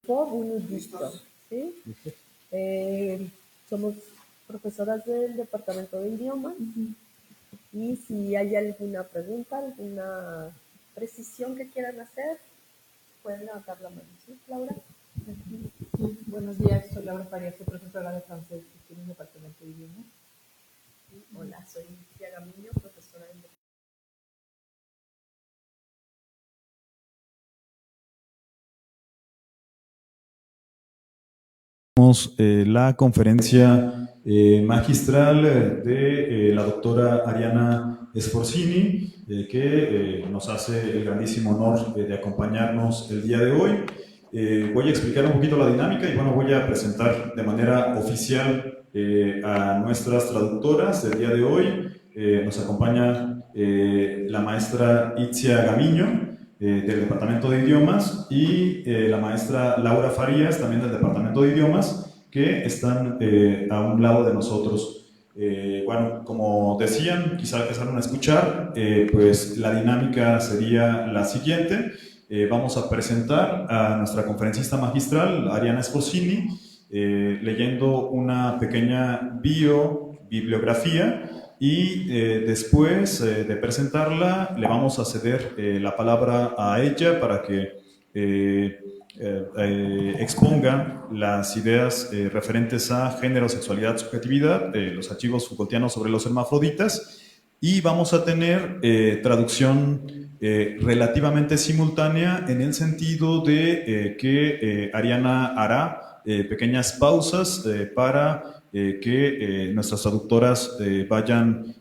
pourquoi vous nous dites, ¿sí? Somos profesoras del Departamento de Idiomas y si hay alguna pregunta, alguna precisión que quieran hacer, pueden levantar la mano, ¿sí, Laura? Sí, buenos días, soy Laura Farías, soy profesora de francés en el Departamento de Idiomas. Hola, soy Licia Gamiño, profesora del Departamento. La conferencia magistral de la doctora Ariana Sforzini, que nos hace el grandísimo honor de acompañarnos el día de hoy. Voy a explicar un poquito la dinámica y bueno, voy a presentar de manera oficial a nuestras traductoras del día de hoy. Nos acompaña la maestra Itzia Gamiño, del Departamento de Idiomas, y la maestra Laura Farías, también del Departamento de Idiomas, que están a un lado de nosotros. Bueno, como decían, quizá empezaron a escuchar, pues la dinámica sería la siguiente. Vamos a presentar a nuestra conferencista magistral, Ariana Sforzini, leyendo una pequeña bibliografía. Y después de presentarla, le vamos a ceder la palabra a ella para que exponga las ideas referentes a género, sexualidad, subjetividad, los archivos Foucaultianos sobre los hermafroditas. Y vamos a tener traducción relativamente simultánea en el sentido de que Ariana hará pequeñas pausas para que nuestras traductoras vayan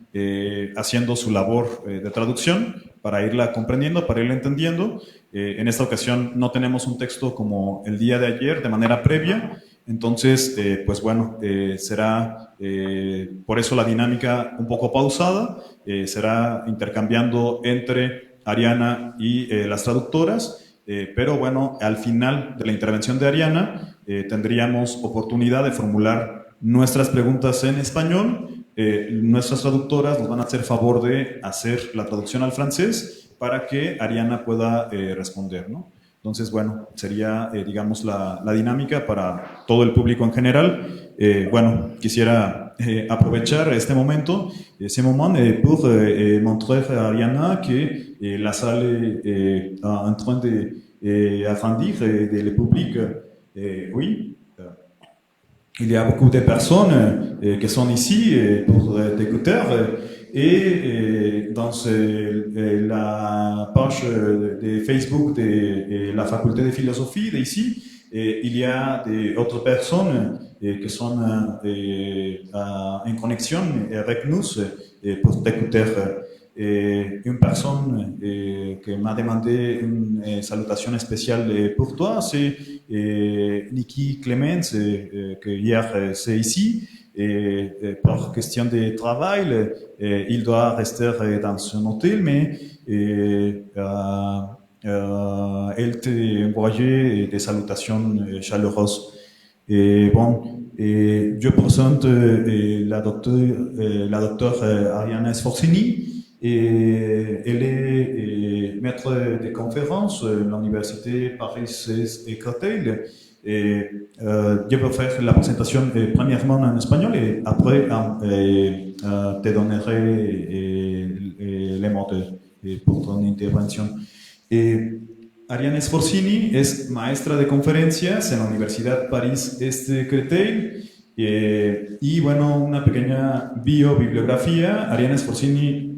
haciendo su labor de traducción para irla comprendiendo, para irla entendiendo. En esta ocasión no tenemos un texto como el día de ayer de manera previa, entonces pues bueno, será por eso la dinámica un poco pausada, será intercambiando entre Ariana y las traductoras, pero bueno, al final de la intervención de Ariana tendríamos oportunidad de formular nuestras preguntas en español. Nuestras traductoras nos van a hacer favor de hacer la traducción al francés para que Ariana pueda responder, ¿no? Entonces, bueno, sería, digamos, la dinámica para todo el público en general. Bueno, quisiera aprovechar este momento, ese moment, pour montrer a Ariana que la salle est en train de agrandir et le public, oui. Il y a beaucoup de personnes qui sont ici pour t'écouter et dans la page de Facebook de la faculté de philosophie d'ici, il y a d'autres personnes qui sont en connexion avec nous pour t'écouter. Une personne qui m'a demandé une salutation spéciale pour toi, c'est Niki Clemens, qui hier c'est ici. Pour question de travail, il doit rester dans son hôtel, mais elle t'a envoyé des salutations chaleureuses. Bon, je présente la docteure Ariana Sforzini. Elle est maître de conférences à l'université Paris 16 et Créteil. Je vais faire la présentation premièrement en espagnol et après te donnerai les mots pour ton intervention. Ariana Sforzini es maestra de conferencias en la Universidad París Este Créteil. Y bueno, una pequeña bibliografía. Ariana Sforzini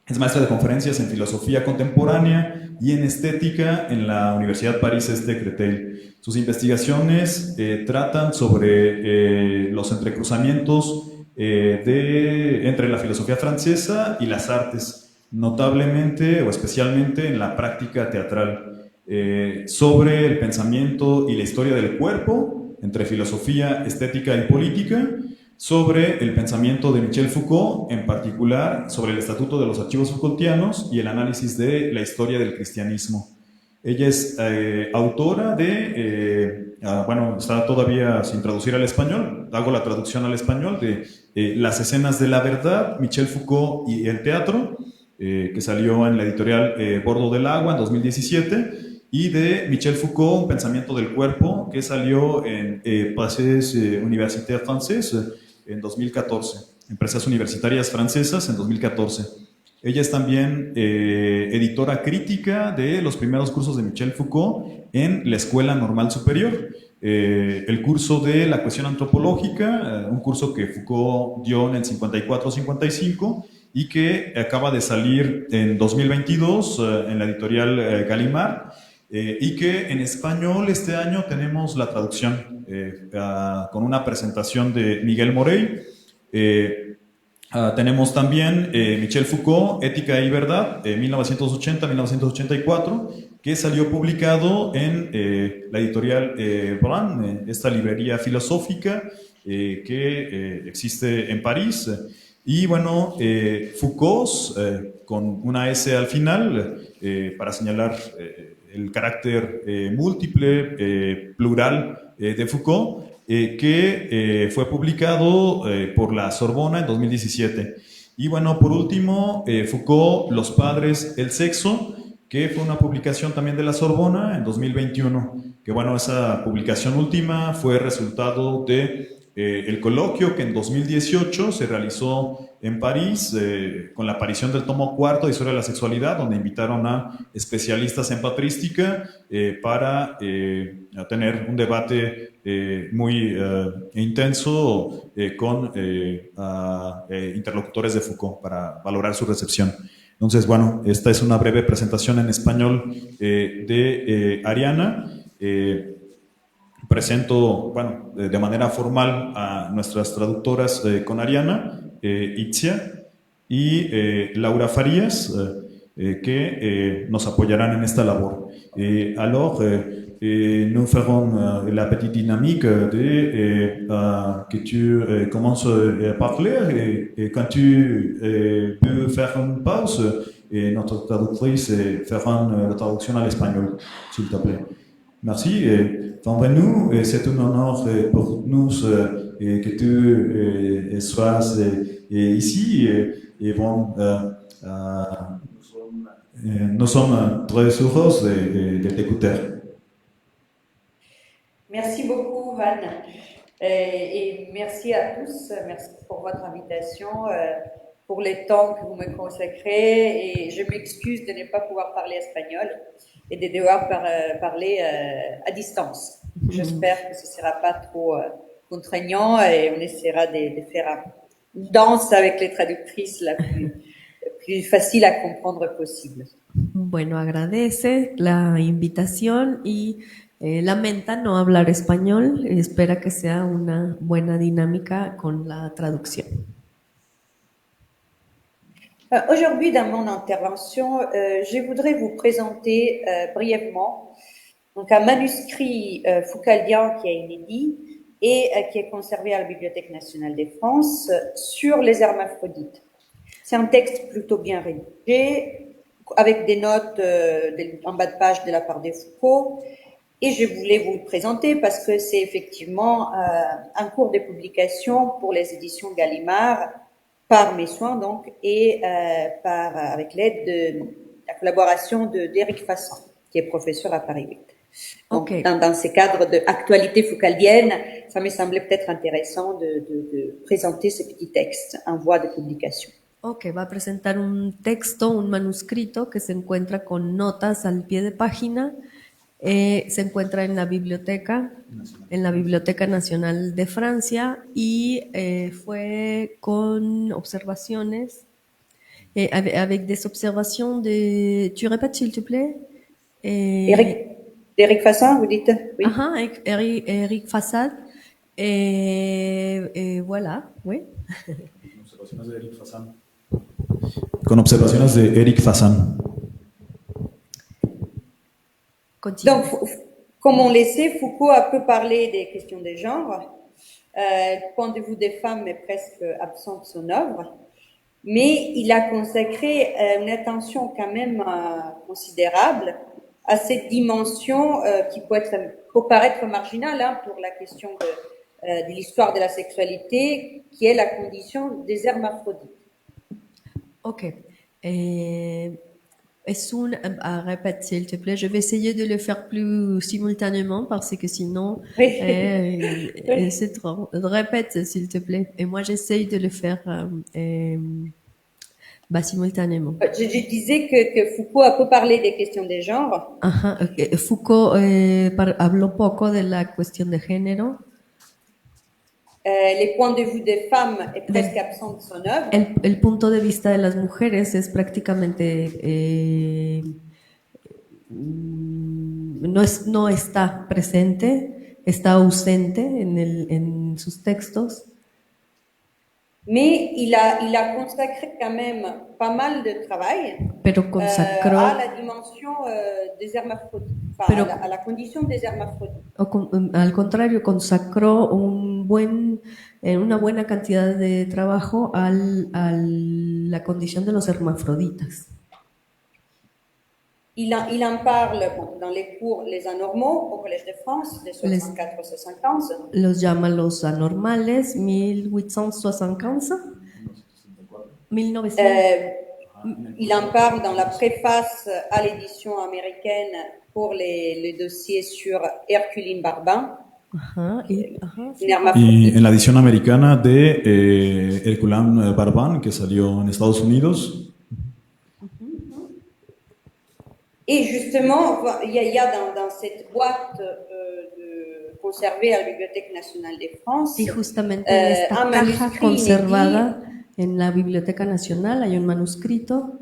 es maestra de conferencias en filosofía contemporánea y en estética en la Universidad París Este Créteil. Sus investigaciones tratan sobre los entrecruzamientos entre la filosofía francesa y las artes, notablemente o especialmente en la práctica teatral, sobre el pensamiento y la historia del cuerpo, entre filosofía, estética y política, sobre el pensamiento de Michel Foucault, en particular sobre el Estatuto de los Archivos Foucaultianos y el análisis de la historia del cristianismo. Ella es autora de, bueno, está todavía sin traducir al español, hago la traducción al español de Las escenas de la verdad, Michel Foucault y el teatro, que salió en la editorial Bordo del Agua en 2017. y de Michel Foucault, Un pensamiento del cuerpo, que salió en Presses Universitaires Françaises en 2014, Empresas Universitarias Francesas en 2014. Ella es también editora crítica de los primeros cursos de Michel Foucault en la Escuela Normal Superior. El curso de la cuestión antropológica, un curso que Foucault dio en el 54-55 y que acaba de salir en 2022 en la editorial Gallimard, y que en español este año tenemos la traducción con una presentación de Miguel Morey. Tenemos también Michel Foucault, Ética y Verdad, 1980-1984, que salió publicado en la editorial Brand, esta librería filosófica que existe en París. Y bueno, Foucault, con una S al final, para señalar el carácter múltiple, plural de Foucault, que fue publicado por la Sorbona en 2017. Y bueno, por último, Foucault, Los padres, el sexo, que fue una publicación también de la Sorbona en 2021. Que bueno, esa publicación última fue resultado de el coloquio que en 2018 se realizó en París con la aparición del tomo cuarto de Historia de la Sexualidad, donde invitaron a especialistas en patrística para tener un debate muy intenso con interlocutores de Foucault para valorar su recepción. Entonces, bueno, esta es una breve presentación en español de Ariana. Presento, bueno, de manera formal a nuestras traductoras con Ariana, Itzia y Laura Farías, que nos apoyarán en esta labor. Alors, nous ferons la petite dynamique de que tu commences à parler et quand tu peux faire une pause, notre traductrice fera la traduction à l'espagnol, s'il te plaît. Merci. Bienvenue. C'est un honneur pour nous que tu sois ici. Et bon, nous sommes très heureux de t'écouter. Merci beaucoup, Van. Et merci à tous. Merci pour votre invitation, pour les temps que vous me consacrez. Et je m'excuse de ne pas pouvoir parler espagnol et de devoir parler à distance. J'espère que ce ne sera pas trop contraignant et on essaiera de faire une danse avec les traductrices la plus facile à comprendre possible. Bueno, agradece la invitación y lamenta no hablar español y espera que sea una buena dinámica con la traducción. Aujourd'hui, dans mon intervention, je voudrais vous présenter brièvement donc un manuscrit foucaldien qui est inédit et qui est conservé à la Bibliothèque nationale de France sur les hermaphrodites. C'est un texte plutôt bien rédigé, avec des notes en bas de page de la part de Foucault, et je voulais vous le présenter parce que c'est effectivement un cours de publication pour les éditions Gallimard, par mes soins donc, et avec l'aide de la collaboration d'Éric Fassan, qui est professeur à Paris 8. Donc, Okay. dans ces cadres d'actualité foucaldienne, ça me semblait peut-être intéressant de présenter ce petit texte en voie de publication. Ok, va a presentar un texto, un manuscrito que se encuentra con notas al pie de página. Se encuentra en la Biblioteca Nacional de Francia y fue con observaciones, avec des observations de... Tu répètes s'il te plaît? Éric Fassan, vous dites? Oui. Éric Fassan. Voilà, oui. Con observaciones de Éric Fassan. Continue. Donc, comme on le sait, Foucault a peu parlé des questions de genre. Le point de vue des femmes est presque absent de son œuvre, mais il a consacré une attention quand même considérable à cette dimension qui peut paraître marginale pour la question de l'histoire de la sexualité, qui est la condition des hermaphrodites. Ok. Répète s'il te plaît, je vais essayer de le faire plus simultanément parce que sinon, Oui. c'est trop. Répète s'il te plaît. Et moi j'essaye de le faire simultanément. Je disais que Foucault a peu parlé des questions des genres. Ajá, Foucault habló poco de la cuestión de género. Les points de vue des femmes est presque absent de son œuvre. El punto de vista de las mujeres es prácticamente no está presente, está ausente en sus textos. Mais il a consacré quand même pas mal de travail Pero consacró, à la dimension des hermaphrodites, enfin, à la condition des hermaphrodites. Al contrario, consacró una buena cantidad de trabajo a la condición de los hermafroditas. Il en parle dans les cours Les Anormaux au Collège de France, de 64-75. Los llama los anormales, 1875. 1900. Il en parle dans la préface à l'édition américaine pour le dossier sur Herculine Barbin. Y en la edición americana de Herculán Barbán, que salió en Estados Unidos. Et justement, il y a dans cette boîte conservée à la Bibliothèque nationale de France, y justamente en esta caja conservada en la Biblioteca Nacional hay un manuscrito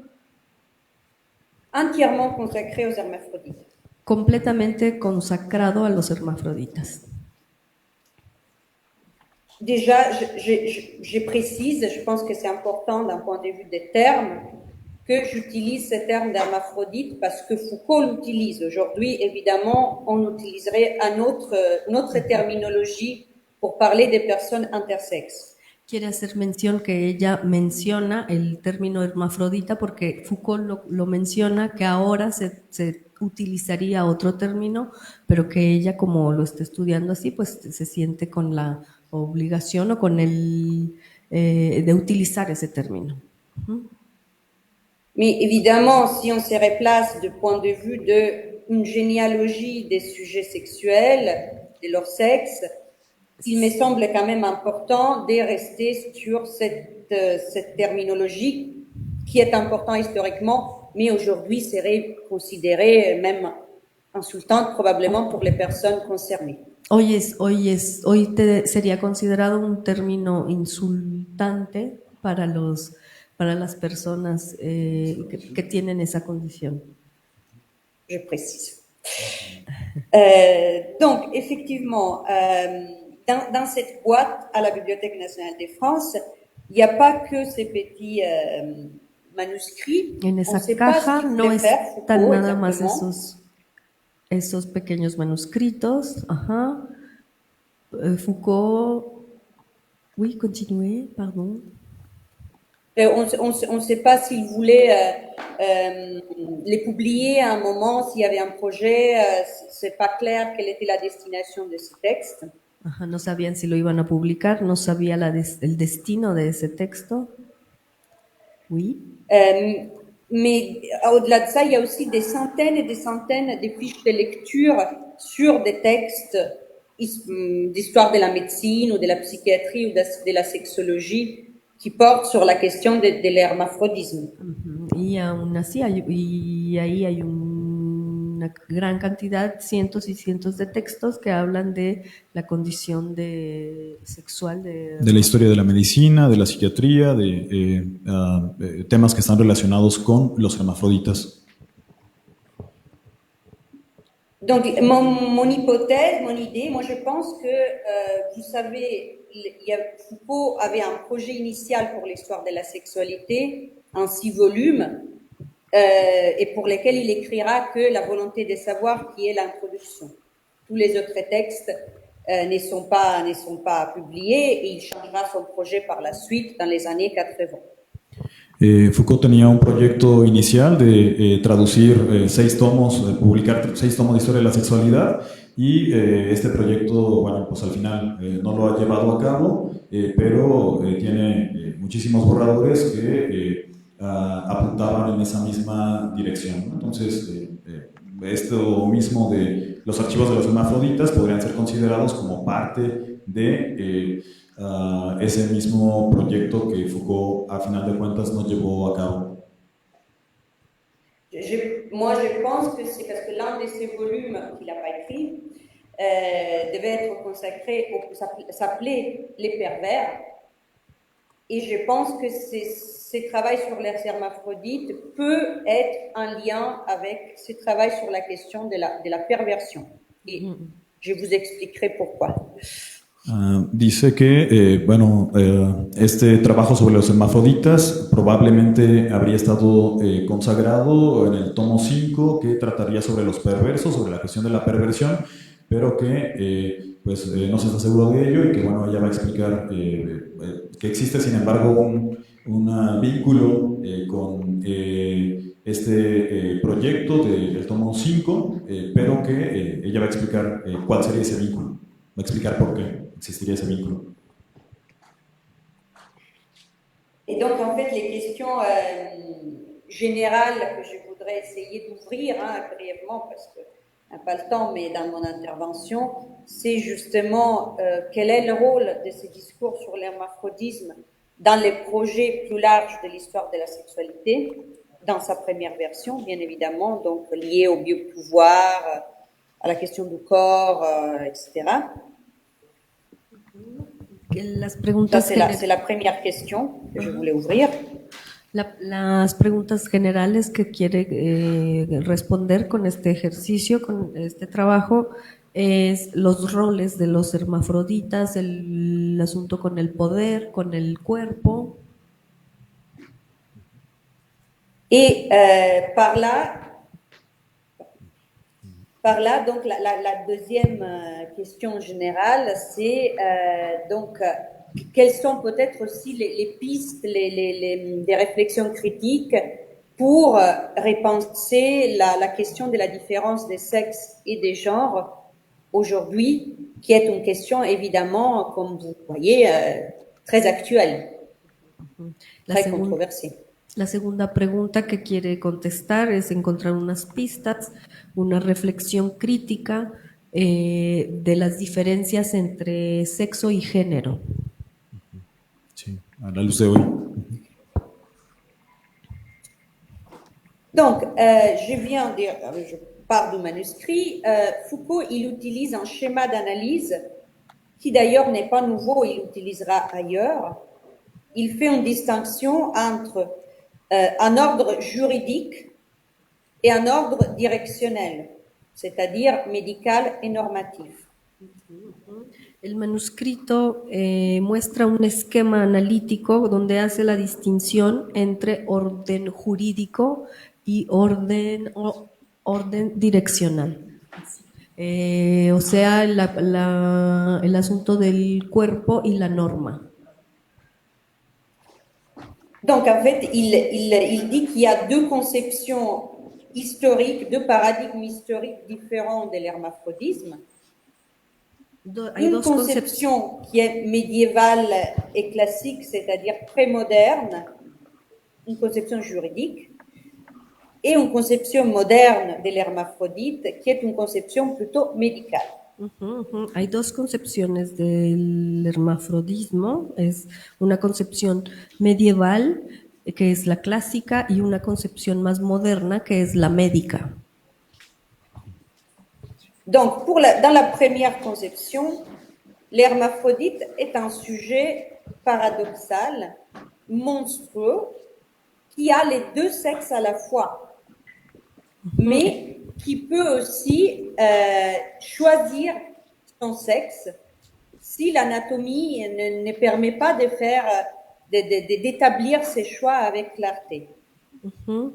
entièrement consacré aux hermaphrodites. Completamente consacrado a los hermafroditas. Déjà, je précise, je pense que c'est important d'un point de vue des termes, que j'utilise ce terme d'hermaphrodite parce que Foucault l'utilise. Aujourd'hui, évidemment, on utiliserait une autre terminologie pour parler des personnes intersexes. Quiere hacer mención que ella menciona el término hermafrodita porque Foucault lo menciona, que ahora se utilizaría otro término, pero que ella, como lo está estudiando así, pues se siente con la obligación o con de utilizar ese término. Mais évidemment, si on se replace du point de vue d'une généalogie des sujets sexuels, de leur sexe, il me semble quand même important de rester sur cette terminologie qui est importante historiquement, mais aujourd'hui serait considérée même insultante probablement pour les personnes concernées. Hoy sería considerado un término insultante para las personas que tienen esa condición. Je précise. Donc, effectivement, dans cette boîte à la Bibliothèque nationale de France, il n'y a pas que ces petits manuscrits. En esa caja no están nada más esos pequeños manuscritos. Ajá. Foucault. Oui, continuez, pardon. On ne sait pas s'il voulait les publier à un moment, s'il y avait un projet. C'est pas clair quelle était la destination de ce texte. Ajá, no sabían si lo iban a publicar, no sabía el destino de ese texto. Oui. Mais au-delà de ça, il y a aussi des centaines et des centaines de fiches de lecture sur des textes d'histoire de la médecine ou de la psychiatrie ou de la sexologie qui portent sur la question de l'hermaphrodisme. Y aún así, ahí hay una gran cantidad, cientos y cientos de textos que hablan de la condición sexual de la historia de la medicina, de la psiquiatría, de temas que están relacionados con los hermafroditas. Donc, mon hypothèse, mon idée, moi je pense que, vous savez, Foucault avait un projet initial pour l'histoire de la sexualité en 6 volumes, et pour lesquels il écrira que la volonté de savoir qui est l'introduction. Tous les autres textes ne sont pas publiés, et il changera son projet par la suite dans les années 80. Foucault tenía un proyecto inicial de traducir 6 tomos, publicar 6 tomos de historia de la sexualidad, y este proyecto, bueno, pues al final no lo ha llevado a cabo, pero tiene muchísimos borradores que apuntaban en esa misma dirección, ¿no? Entonces, esto mismo de los archivos de los hermafroditas podrían ser considerados como parte de ese mismo proyecto que Foucault, a final de cuentas, no llevó a cabo. Moi, je pense que c'est parce que l'un de ces volumes qu'il n'a pas écrit devait être consacré, s'appelait Les Pervers. Et je pense que ce travail sur les hermaphrodites peut être en lien avec ce travail sur la question de la perversion. Et je vous expliquerai pourquoi. Dice que, este trabajo sobre los hermafroditas probablemente habría estado consagrado en el tomo 5, que trataría sobre los perversos, sobre la cuestión de la perversión, pero que no se está seguro de ello y que ella va a explicar que existe, sin embargo, un vínculo con este proyecto del tomo 5, pero que ella va a explicar cuál sería ese vínculo, va a explicar por qué existiría ese vínculo. Et donc, en fait, les questions générales que je voudrais essayer d'ouvrir brièvement, parce que je n'ai pas le temps, mais dans mon intervention, c'est justement quel est le rôle de ces discours sur l'hermaphrodisme dans les projets plus larges de l'histoire de la sexualité, dans sa première version, bien évidemment, donc lié au biopouvoir, à la question du corps, etc. Las preguntas c'est la première question que je voulais ouvrir. Las preguntas generales que quiere responder con este ejercicio, con este trabajo, es los roles de los hermafroditas, el asunto con el poder, con el cuerpo. Et par là, donc la deuxième question générale, c'est quelles sont peut-être aussi les pistes, des réflexions critiques pour repenser la question de la différence des sexes et des genres aujourd'hui, qui est une question évidemment, comme vous voyez, très actuelle, très controversée. La segunda pregunta que quiere contestar es encontrar unas pistas, una reflexión crítica de las diferencias entre sexo y género. Sí, a la luz de hoy. Donc, je pars du manuscrit. Foucault, il utilise un schéma d'analyse qui d'ailleurs n'est pas nouveau, il l'utilisera ailleurs. Il fait une distinction entre un ordre juridique et un ordre directionnel, c'est-à-dire médical et normatif. El manuscrito muestra un esquema analítico donde hace la distinción entre orden jurídico y orden direccional. O sea, el asunto del cuerpo y la norma. Donc, en fait, il dit qu'il y a deux conceptions historiques, deux paradigmes historiques différents de l'hermaphrodisme. Une conception qui est médiévale et classique, c'est-à-dire très moderne, une conception juridique, et une conception moderne de l'hermaphrodite, qui est une conception plutôt médicale. Hay dos concepciones del hermafrodismo, es una concepción medieval, que es la clásica, y una concepción más moderna, que es la médica. Donc, dans la première conception, l'hermaphrodite est un sujet paradoxal, monstrueux, qui a les deux sexes à la fois, mais qui peut aussi choisir son sexe si l'anatomie ne permet pas d'établir ses choix avec clarté. En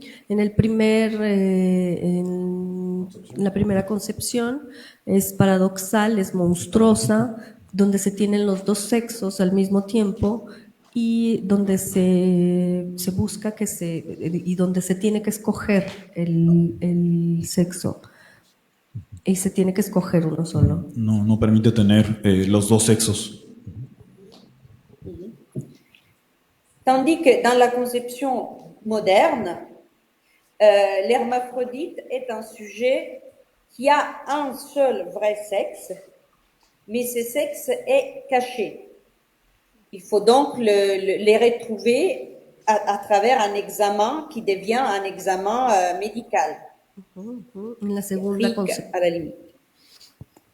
la primera concepción es paradoxal, es monstruosa, donde se tienen los dos sexos al mismo tiempo y donde se busca y donde se tiene que escoger el sexo. Y se tiene que escoger uno solo. No permite tener los dos sexos. Tandis que dans la conception moderne, l'hermaphrodite est un sujet qui a un seul vrai sexe, mais ce sexe est caché. Il faut donc les retrouver à travers un examen qui devient un examen médical. En la segunda À la limite.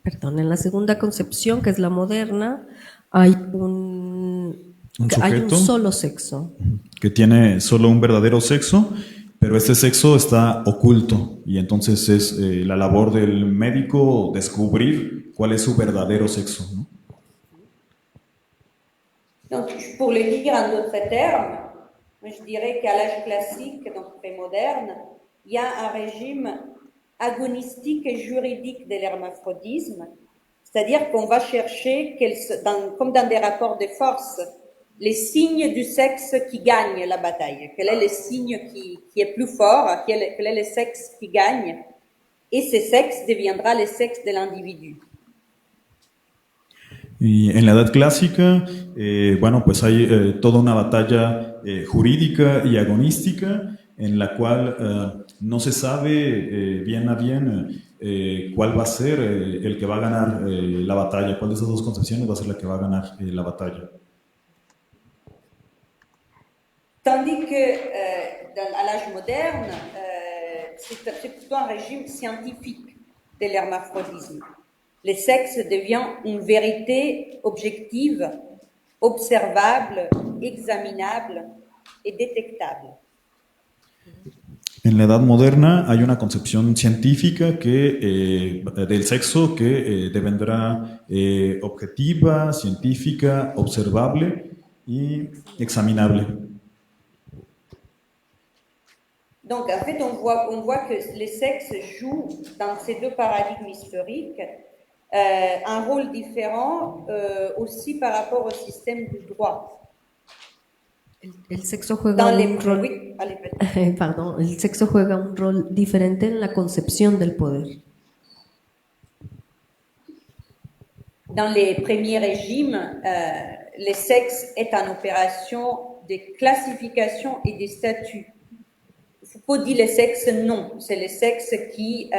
Perdón, en la segunda concepción, que es la moderna, hay hay un sujeto solo sexo. que tiene solo un verdadero sexo, pero este sexo está oculto y entonces es la labor del médico descubrir cuál es su verdadero sexo, ¿no? Donc, pour le dire en d'autres termes, je dirais qu'à l'âge classique, donc prémoderne, il y a un régime agonistique et juridique de l'hermaphrodisme, c'est-à-dire qu'on va chercher, comme dans des rapports de force, les signes du sexe qui gagne la bataille. Quel est le signe qui est plus fort, quel est le sexe qui gagne, et ce sexe deviendra le sexe de l'individu. Y en la Edad Clásica, bueno, pues hay toda una batalla jurídica y agonística en la cual no se sabe bien a bien cuál va a ser el que va a ganar la batalla, cuál de esas dos concepciones va a ser la que va a ganar la batalla. Tandis que à l'âge moderne, c'est plutôt un régime scientifique de l'hermaphrodisme. Le sexe devient une vérité objective, observable, examinable et détectable. En la Edad Moderna hay una concepción científica del sexo que devendrá objetiva, científica, observable y examinable. Donc, en fait, on voit que les sexes jouent dans ces deux paradigmes historiques un rôle différent aussi par rapport au système du droit. El sexo juega un rol. Oui, allez, pardon, el sexo juega un rol diferente en la concepción del poder. Dans les premiers régimes, le sexe est une opération de classification et de statut. Foucault dit le sexe non, c'est le sexe qui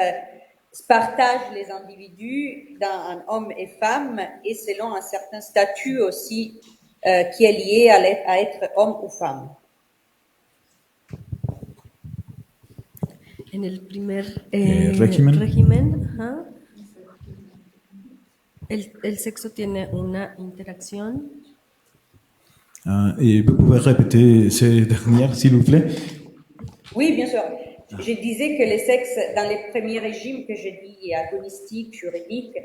partage les individus dans un homme et femme et selon un certain statut aussi qui est lié à être homme ou femme. En el primer régimen, el sexo tiene una interacción. Vous pouvez répéter ces dernières, s'il vous plaît? Oui, bien sûr. Je disais que le sexe, dans les premiers régimes que je dis agonistique, juridique,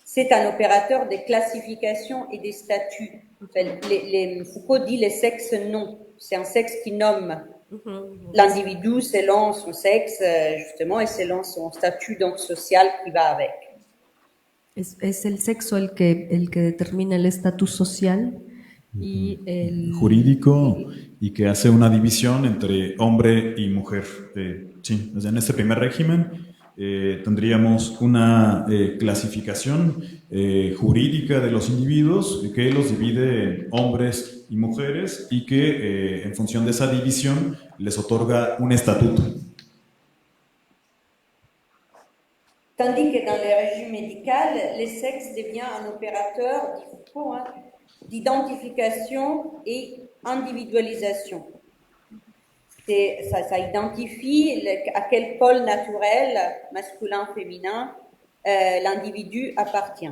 c'est un opérateur de classification et de statut. Foucault dit le sexe non. C'est un sexe qui nomme l'individu selon son sexe, justement, et selon son statut donc, social qui va avec. Es el sexo el que determina el estatus social y el jurídico y que hace una división entre hombre y mujer. Sí, en este primer régimen tendríamos una clasificación jurídica de los individuos que los divide en hombres y mujeres y que en función de esa división les otorga un estatuto. Tandis que dans le régime médical, le sexe devient un opérateur, dit Foucault, d'identification et individualisation. Ça identifie à quel pôle naturel, masculin, féminin, l'individu appartient.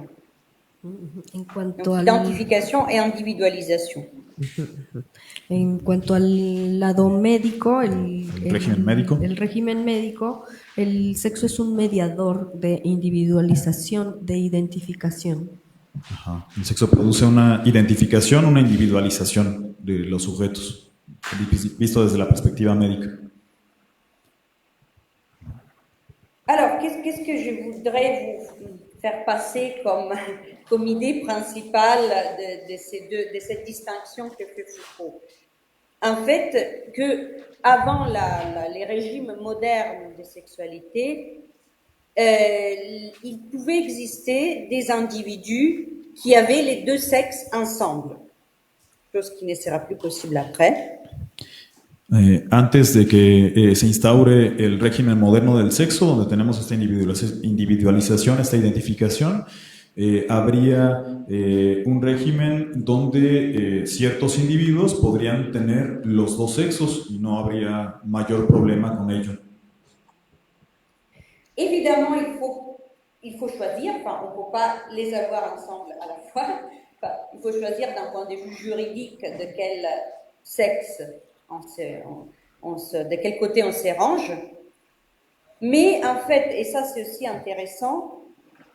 En cuanto Donc, identification et individualisation. En cuanto al lado médico, el régimen médico, el sexo es un mediador de individualización, de identificación. Ajá. El sexo produce una identificación, una individualización de los sujetos, visto desde la perspectiva médica. Alors, qu'est-ce que je voudrais vous faire passer comme idée principale de cette distinction que fait Foucault? En fait, que avant les régimes modernes de sexualité, il pouvait exister des individus qui avaient les deux sexes ensemble, chose qui ne sera plus possible après. Antes de que se instaure el régimen moderno del sexo, donde tenemos esta individualización, esta identificación, habría un régimen donde ciertos individuos podrían tener los dos sexos y no habría mayor problema con ello. Évidemment, il faut choisir, enfin, on ne peut pas les avoir ensemble à la fois. Enfin, il faut choisir d'un point de vue juridique de quel sexe de quel côté on se range. Mais en fait, et ça c'est aussi intéressant,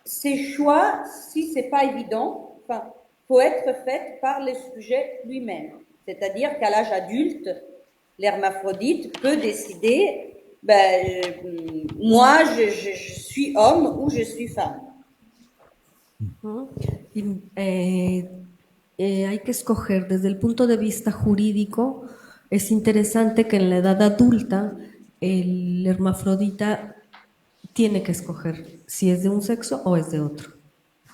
ces choix, si c'est pas évident, enfin, faut être fait par le sujet lui-même. C'est-à-dire qu'à l'âge adulte, l'hermaphrodite peut décider, moi je suis homme ou je suis femme. Hay que escoger desde el punto de vista jurídico. Es interesante que en la edad adulta el hermafrodita tiene que escoger si es de un sexo o es de otro,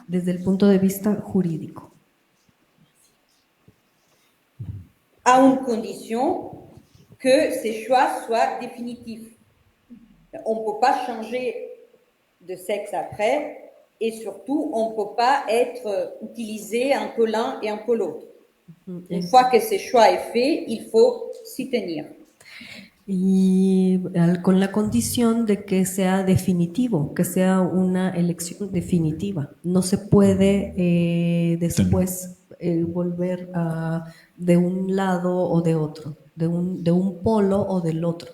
desde el punto de vista jurídico. À une condition que ces choix soient définitifs. On ne peut pas changer de sexe après et surtout on ne peut pas être utilisé un peu l'un et un peu l'autre. Une fois que ce choix est fait, il faut s'y tenir. Y con la condición de que sea definitivo, que sea una elección definitiva. No se puede después volver de un lado o de otro, de un polo o del otro.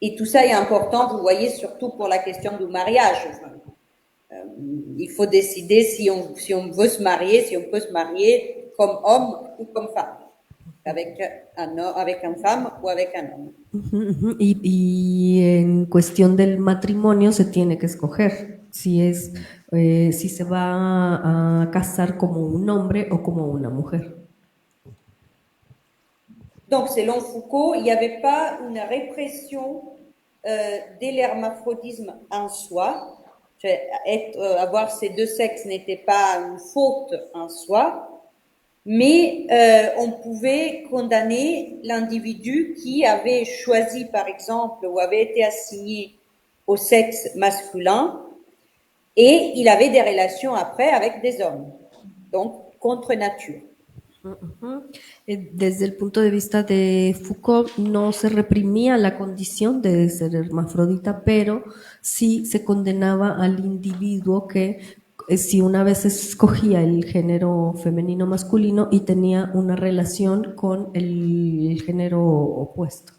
Et tout ça est important, vous voyez, surtout pour la question du mariage. Il faut décider si on veut se marier, si on peut se marier comme homme ou comme femme. Avec une femme o avec un homme. Y en cuestión del matrimonio se tiene que escoger si se va a casar como un hombre o como una mujer. Donc, selon Foucault, il n'y avait pas une répression de l'hermaphrodisme en soi. Avoir ces deux sexes n'était pas une faute en soi. Mais on pouvait condamner l'individu qui avait choisi, par exemple, ou avait été assigné au sexe masculin et il avait des relations après avec des hommes. Donc, contre nature. Desde el punto de vista de Foucault, no se reprimía la condición de ser hermafrodita, pero sí se condenaba al individuo que si una vez escogía el género femenino masculino y tenía una relación con el género opuesto.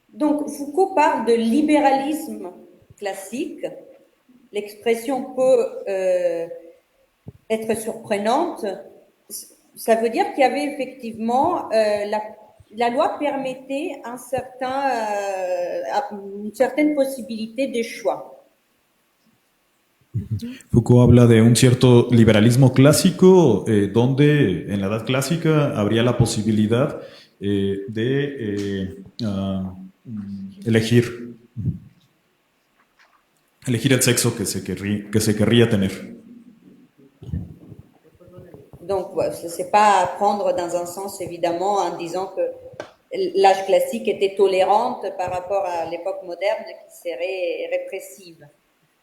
Donc Foucault parle de libéralisme classique. L'expression peut être surprenante. Ça veut dire qu'il y avait effectivement la loi permettait une certaine possibilité de choix. Foucault habla de un cierto liberalismo clásico donde en la edad clásica habría la posibilidad de elegir el sexo que se querría tener. Donc, c'est pas à prendre dans un sens évidemment en disant que l'âge classique était tolérante par rapport à l'époque moderne qui serait répressive.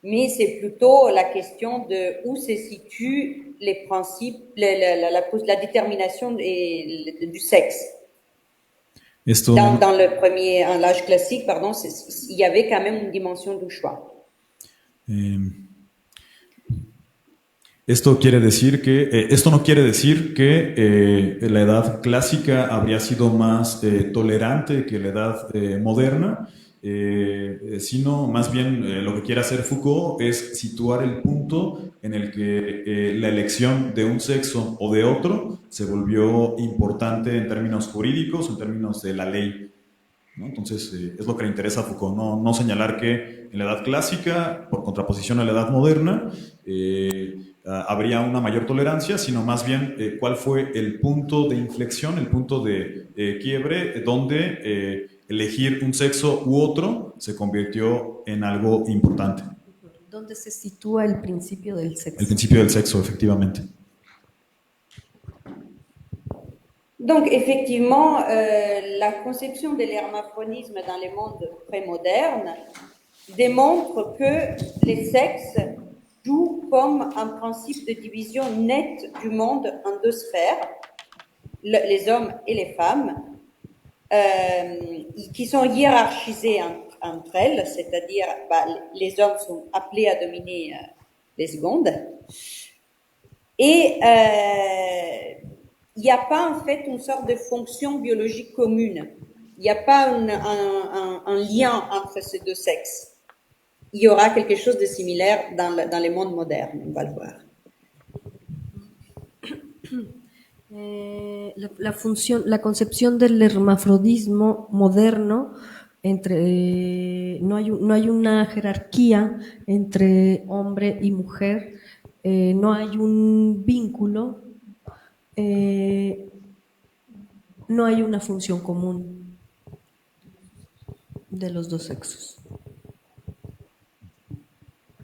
Mais c'est plutôt la question de où se situent les principes, la détermination du sexe. Dans l'âge classique, pardon, il y avait quand même une dimension du choix. Esto no quiere decir que la edad clásica habría sido más tolerante que la edad moderna. Sino más bien lo que quiere hacer Foucault es situar el punto en el que la elección de un sexo o de otro se volvió importante en términos jurídicos, en términos de la ley, ¿no? Entonces es lo que le interesa a Foucault, no señalar que en la edad clásica, por contraposición a la edad moderna, habría una mayor tolerancia, sino más bien cuál fue el punto de inflexión, el punto de quiebre, donde elegir un sexo u otro se convirtió en algo importante. ¿Dónde se sitúa el principio del sexo? El principio del sexo, efectivamente. Donc, effectivement, la conception de l'hermaphrodisme dans les mondes prémodernes démontre que les sexes jouent comme un principe de division nette du monde en deux sphères, les hommes et les femmes, qui sont hiérarchisées entre elles, c'est-à-dire les hommes sont appelés à dominer les secondes. Et il n'y a pas en fait une sorte de fonction biologique commune. Il n'y a pas un lien entre ces deux sexes. Il y aura quelque chose de similaire dans les mondes modernes, on va le voir. La concepción del hermafrodismo moderno no hay una jerarquía entre hombre y mujer, no hay un vínculo, no hay una función común de los dos sexos.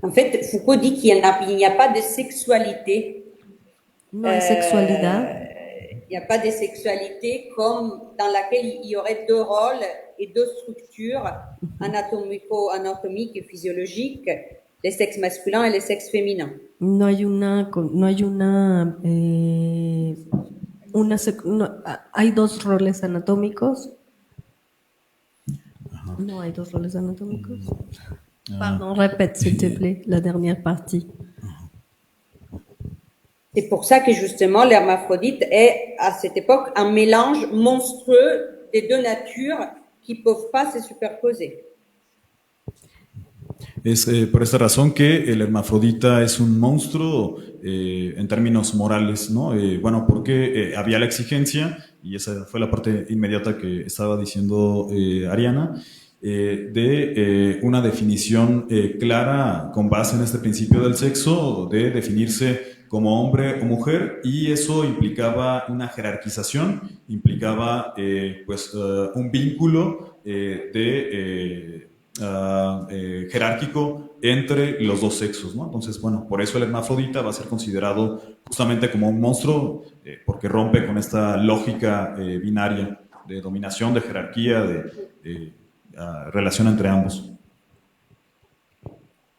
En fait, Foucault dit qu'il n'y a pas de sexualité. No hay sexualidad. Il n'y a pas de sexualité comme dans laquelle il y aurait deux rôles et deux structures anatomiques et physiologiques, les sexes masculins et les sexes féminins. Hay dos roles anatómicos. No hay dos roles anatómicos. Pardon, répète s'il te plaît la dernière partie. C'est pour ça que justement l'hermaphrodite est à cette époque un mélange monstrueux des deux natures qui ne peuvent pas se superposer. Es por esta razón que el hermafrodita es un monstruo en términos morales, ¿no? Bueno, porque había la exigencia, y esa fue la parte inmediata que estaba diciendo Ariana, de una definición clara con base en este principio del sexo, de definirse como hombre o mujer, y eso implicaba una jerarquización, implicaba un vínculo jerárquico entre los dos sexos, ¿no? Entonces, bueno, por eso el hermafrodita va a ser considerado justamente como un monstruo, porque rompe con esta lógica binaria de dominación, de jerarquía, de relación entre ambos.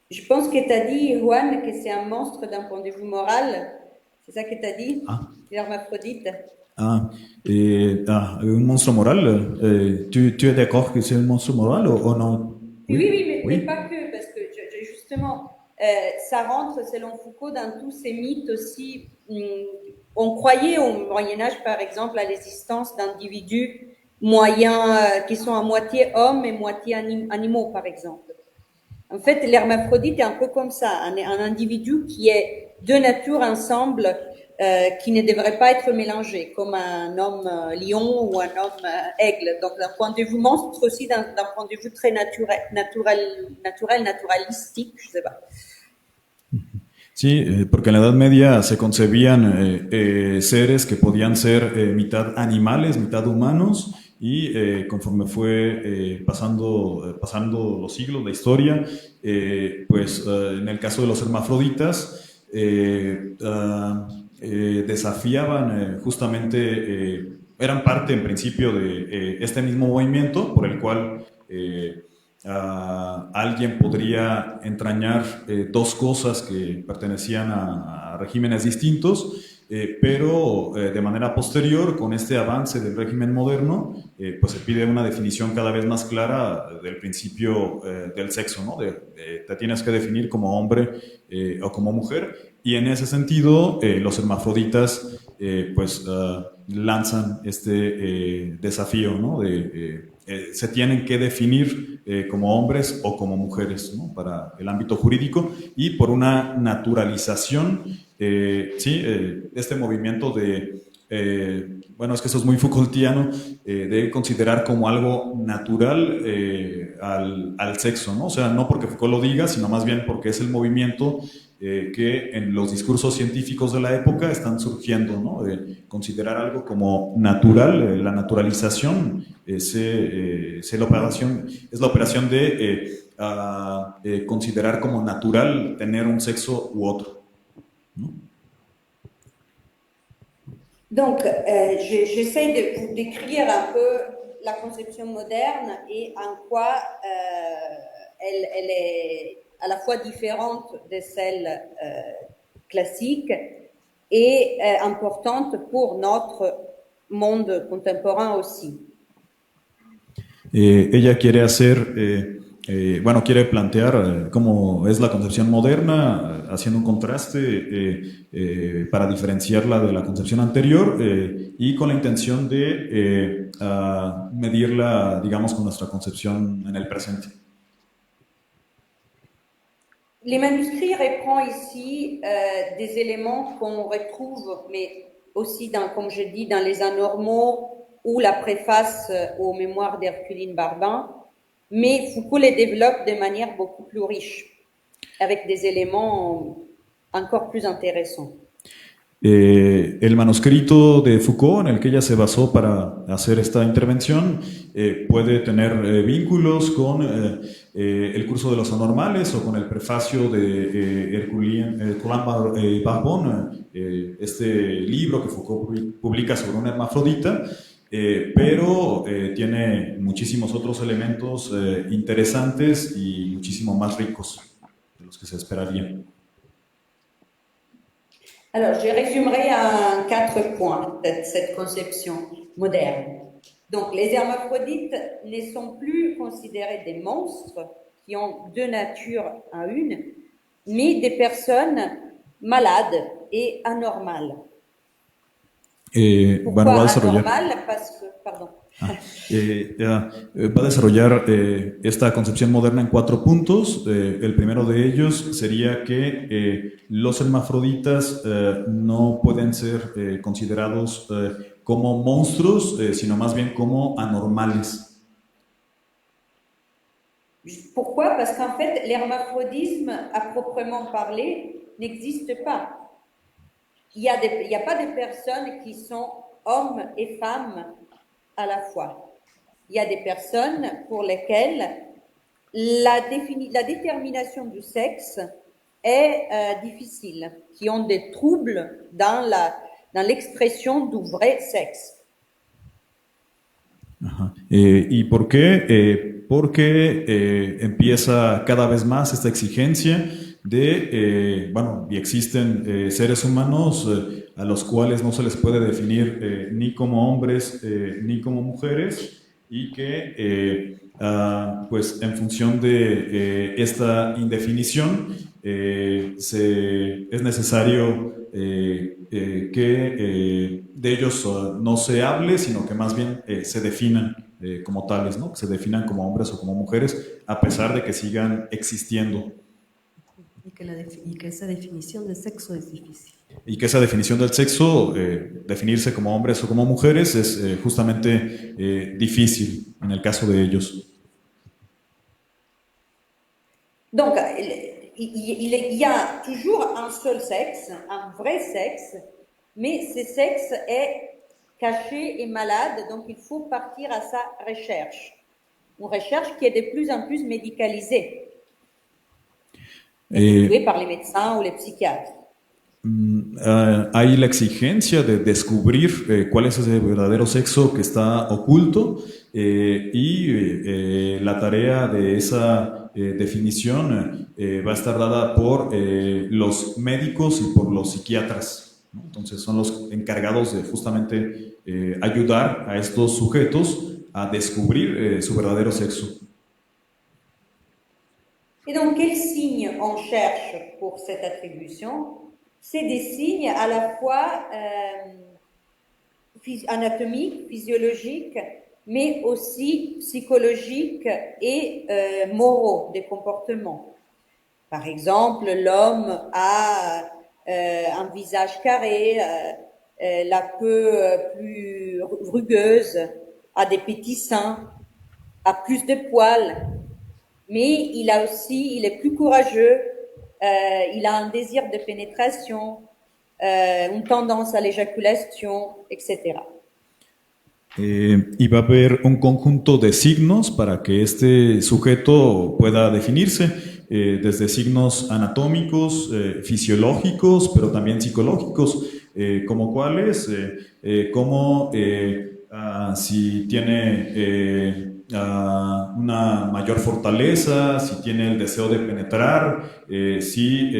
Je pense que tu as dit, Juan, que c'est un monstre d'un point de vue moral. C'est ça que tu as dit, l'hermaphrodite. Un monstruo moral. ¿Tu es d'accord que c'est un monstruo moral o no? Oui, mais pas que, parce que justement, ça rentre, selon Foucault, dans tous ces mythes aussi. On croyait au Moyen-Âge, par exemple, à l'existence d'individus moyens qui sont à moitié hommes et moitié animaux, par exemple. En fait, l'hermaphrodite est un peu comme ça, un individu qui est deux natures ensemble qui ne devraient pas être mélangées, comme un homme lion ou un homme aigle. Donc, d'un point de vue monstre aussi, d'un point de vue très naturalistique, je sais pas. Sí, porque en la Edad Media se concebían seres que podían ser mitad animales, mitad humanos, y conforme fue pasando los siglos, la historia, en el caso de los hermafroditas, desafiaban justamente, eran parte en principio de este mismo movimiento por el cual alguien podría entrañar dos cosas que pertenecían a regímenes distintos, pero de manera posterior, con este avance del régimen moderno, pues se pide una definición cada vez más clara del principio del sexo, ¿no? Te tienes que definir como hombre o como mujer, y en ese sentido los hermafroditas lanzan este desafío, ¿no? Se tienen que definir como hombres o como mujeres, ¿no? Para el ámbito jurídico, y por una naturalización, este movimiento de, es que eso es muy Foucaultiano, de considerar como algo natural al sexo, ¿no? O sea, no porque Foucault lo diga, sino más bien porque es el movimiento que en los discursos científicos de la época están surgiendo, ¿no? Considerar algo como natural, la naturalización es la operación de considerar como natural tener un sexo u otro, ¿no? Donc, j'essaie de vous décrire un peu la conception moderne et en quoi elle est à la fois différente de celle classique et importante pour notre monde contemporain aussi. Ella quiere quiere plantear cómo es la concepción moderna, haciendo un contraste para diferenciarla de la concepción anterior y con la intención de medirla, digamos, con nuestra concepción en el presente. Les manuscrits reprend ici des éléments qu'on retrouve, mais aussi, comme je dis, dans les anormaux ou la préface aux mémoires d'Herculine Barbin, mais Foucault les développe de manière beaucoup plus riche, avec des éléments encore plus intéressants. El manuscrito de Foucault, en el que ella se basó para hacer esta intervención, puede tener vínculos con el curso de los anormales o con el prefacio de Herculin Barbon, este libro que Foucault publica sobre una hermafrodita, pero tiene muchísimos otros elementos interesantes y muchísimo más ricos de los que se esperarían. Alors, je résumerai en 4 points cette conception moderne. Donc, les hermaphrodites ne sont plus considérés des monstres qui ont deux natures en une, mais des personnes malades et anormales. Pourquoi anormales? Parce que, pardon. Va a desarrollar esta concepción moderna en 4 puntos. El primero de ellos sería que los hermafroditas no pueden ser considerados como monstruos, sino más bien como anormales. Pourquoi? Parce qu'en fait, l'hermaphrodisme, à proprement parler, n'existe pas. Il y a pas de personnes qui sont hommes et femmes à la fois. Il y a des personnes pour lesquelles la détermination du sexe est difficile, qui ont des troubles dans l'expression du vrai sexe. Ajá. ¿Y por qué? Porque empieza cada vez más esta exigencia de, y existen seres humanos a los cuales no se les puede definir ni como hombres ni como mujeres, y que pues en función de esta indefinición es necesario que de ellos no se hable, sino que más bien se definan como tales, ¿no? Que se definan como hombres o como mujeres, a pesar de que sigan existiendo. Y que esa definición de sexo es difícil. Y que esa definición del sexo, definirse como hombres o como mujeres, es justamente difícil en el caso de ellos. Donc, il y a toujours un seul sexe, un vrai sexe, mais ce sexe est caché et malade, donc il faut partir à sa recherche. Une recherche qui est de plus en plus médicalisée, effectuée par les médecins ou les psychiatres. Hay la exigencia de descubrir cuál es ese verdadero sexo que está oculto, y la tarea de esa definición va a estar dada por los médicos y por los psiquiatras, ¿no? Entonces son los encargados de justamente ayudar a estos sujetos a descubrir su verdadero sexo. Et donc, quels signes on cherche pour cette attribution? C'est des signes à la fois anatomiques, physiologiques, mais aussi psychologiques et moraux, des comportements. Par exemple, l'homme a un visage carré, la peau plus rugueuse, a des petits seins, a plus de poils, mais il est plus courageux, il a un désir de pénétration, une tendance à l'éjaculation, etc. Y va a haber un conjunto de signos para que este sujeto pueda definirse, desde signos anatómicos, fisiológicos, pero también psicológicos. ¿como cuáles? Como si tiene una mayor fortaleza, si tiene el deseo de penetrar, si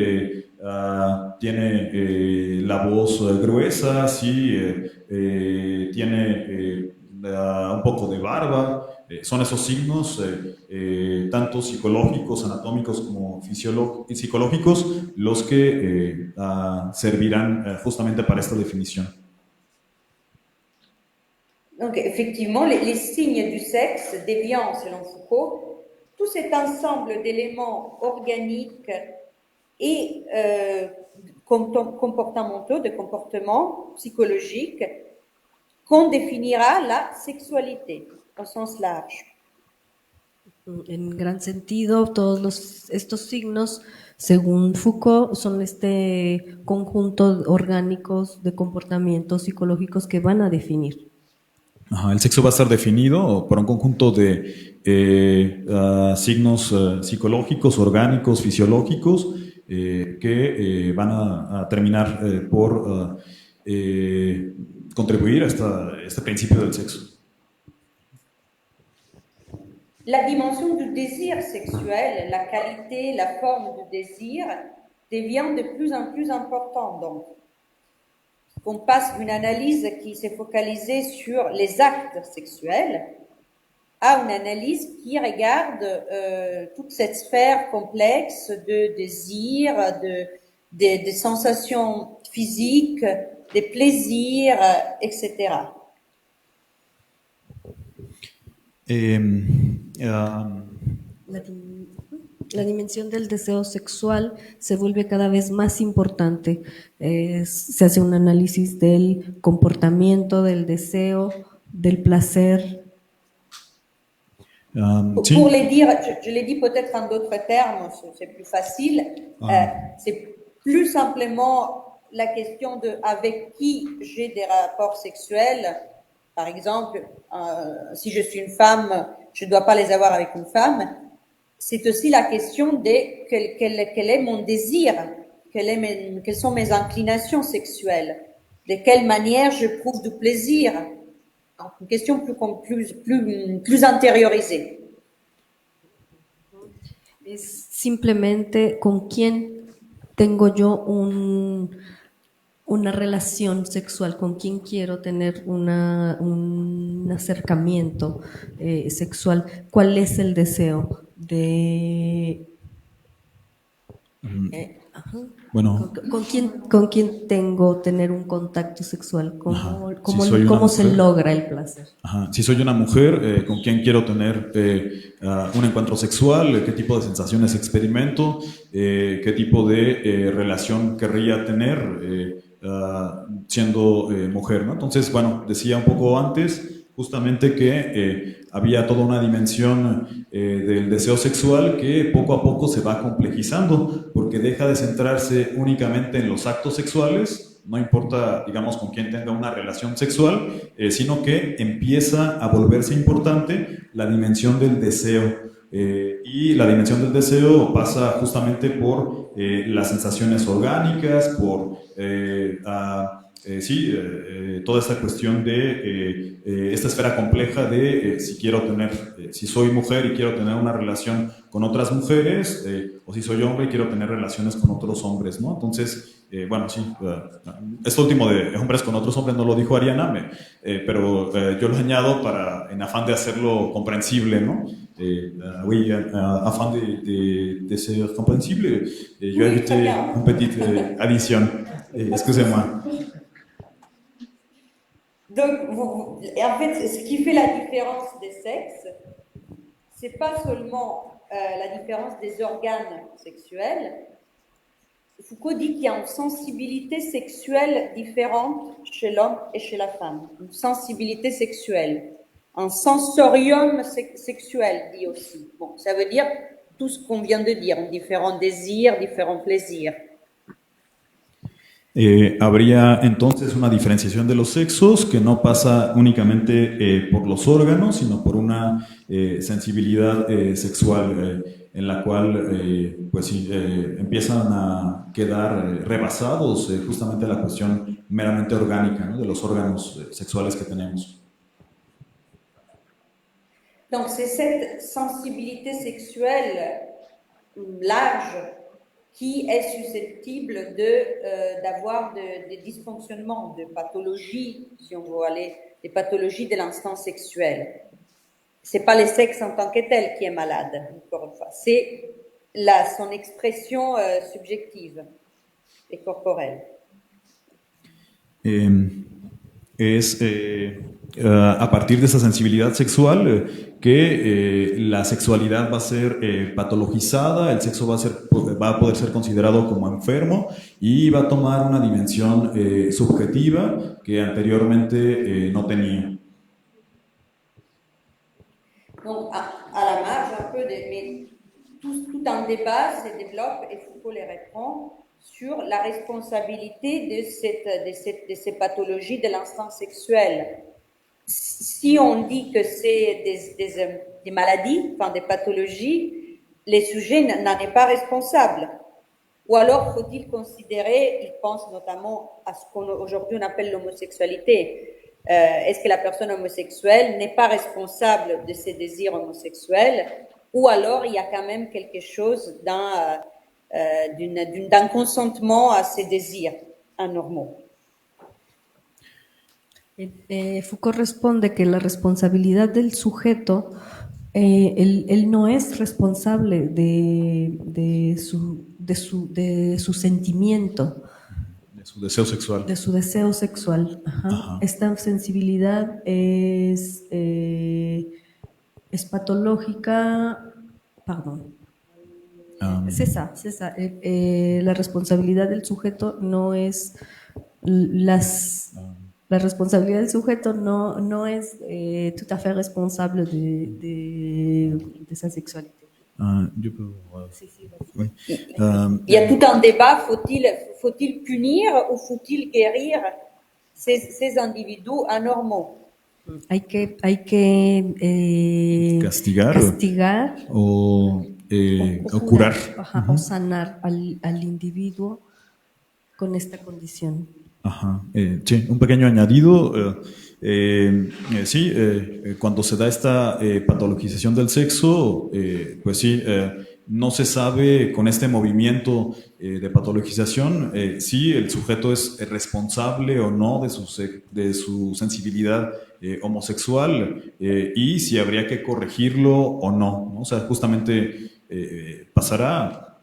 tiene la voz gruesa, si tiene un poco de barba. Son esos signos, tanto psicológicos, anatómicos como psicológicos, los que servirán justamente para esta definición. Donc, effectivement, les signes du sexe déviant, selon Foucault, tout cet ensemble d'éléments organiques et comportementaux, de comportements psychologiques, qu'on définira la sexualité au sens large. En gran sentido, todos estos signos, según Foucault, son este conjunto orgánicos de comportamientos psicológicos que van a definir. El sexo va a estar definido por un conjunto de signos psicológicos, orgánicos, fisiológicos, que van a terminar por contribuir a este principio del sexo. La dimension du désir sexuel, la qualité, la forme du désir devient de plus en plus importante. Donc, qu'on passe d'une analyse qui s'est focalisée sur les actes sexuels à une analyse qui regarde toute cette sphère complexe de désir, de sensations physiques, des plaisirs, etc. La dimensión del deseo sexual se vuelve cada vez más importante. Se hace un análisis del comportamiento, del deseo, del placer. Sí. Pour les dire, je l'ai dit peut-être en d'autres termes, c'est plus facile. C'est plus simplement la question de avec qui j'ai des rapports sexuels. Par exemple, si je suis une femme, je ne dois pas les avoir avec une femme. C'est aussi la question de quel est mon désir, quelles sont mes inclinations sexuelles, de quelle manière j'éprouve du plaisir. Donc, une question plus intériorisée. Es simplemente con quién tengo yo una relación sexual, con quién quiero tener un acercamiento sexual, cuál es el deseo de... Bueno, ¿Con quién tengo tener un contacto sexual? ¿Cómo se logra el placer? Si soy una mujer, ¿con quién quiero tener un encuentro sexual? ¿Qué tipo de sensaciones experimento? ¿Qué tipo de relación querría tener siendo mujer, ¿no? Entonces, bueno, decía un poco antes justamente que había toda una dimensión del deseo sexual que poco a poco se va complejizando porque deja de centrarse únicamente en los actos sexuales, no importa, digamos, con quién tenga una relación sexual, sino que empieza a volverse importante la dimensión del deseo. Y la dimensión del deseo pasa justamente por las sensaciones orgánicas, por toda esta cuestión de esta esfera compleja de si quiero tener, si soy mujer y quiero tener una relación con otras mujeres, o si soy hombre y quiero tener relaciones con otros hombres, ¿no? Entonces, bueno, sí, esto último de hombres con otros hombres no lo dijo Ariana, pero yo lo añado en afán de hacerlo comprensible, ¿no? Oui, afin de ser comprensible, yo ajouté une petite addition. Excusez-moi. Donc, en fait, ce qui fait la différence des sexes, c'est pas seulement la différence des organes sexuels. Foucault dit qu'il y a une sensibilité sexuelle différente chez l'homme et chez la femme. Une sensibilité sexuelle. Un sensorium sexuel, dit aussi. Bon, ça veut dire tout ce qu'on vient de dire, différents désirs, différents plaisirs. Habría entonces una diferenciación de los sexos que no pasa únicamente por los órganos, sino por una sensibilidad sexual en la cual pues sí, empiezan a quedar rebasados justamente la cuestión meramente orgánica, ¿no?, de los órganos sexuales que tenemos. Donc c'est cette sensibilité sexuelle large qui est susceptible d'avoir des dysfonctionnements, de pathologies, si on veut aller, des pathologies de l'instinct sexuel. C'est pas le sexe en tant que tel qui est malade, encore une fois. C'est son expression subjective et corporelle. Es a partir de esa sensibilidad sexual que la sexualidad va a ser patologizada, el sexo va a poder ser considerado como enfermo y va a tomar una dimensión subjetiva que anteriormente no tenía. Donc, à la marge un peu, mais tout un débat se développe et Foucault les reprend sur la responsabilité de ces pathologies de l'instinct sexuel. Si on dit que c'est des maladies, enfin des pathologies, les sujets n'en est pas responsable. Ou alors faut-il considérer, il pense notamment à ce qu'aujourd'hui on appelle l'homosexualité. Est-ce que la personne homosexuelle n'est pas responsable de ses désirs homosexuels, ou alors il y a quand même quelque chose d'un consentement à ses désirs anormaux. Foucault responde que la responsabilidad del sujeto, él no es responsable de su sentimiento, de su deseo sexual. De su deseo sexual. Ajá. Ajá. Esta sensibilidad es patológica. Perdón. C'est ça. La responsabilidad del sujeto no es la responsabilidad del sujeto no es tout à fait responsable de sa sexualité. Oui. Il y a tout un débat, faut-il punir ou faut-il guérir ces individus anormaux? Hay que castigar o curar. Ajá, o sanar al individuo con esta condición. Ajá. Sí, un pequeño añadido. Sí, cuando se da esta patologización del sexo, pues sí, no se sabe con este movimiento de patologización si el sujeto es responsable o no de su sensibilidad homosexual y si habría que corregirlo o no. O sea, justamente pasará...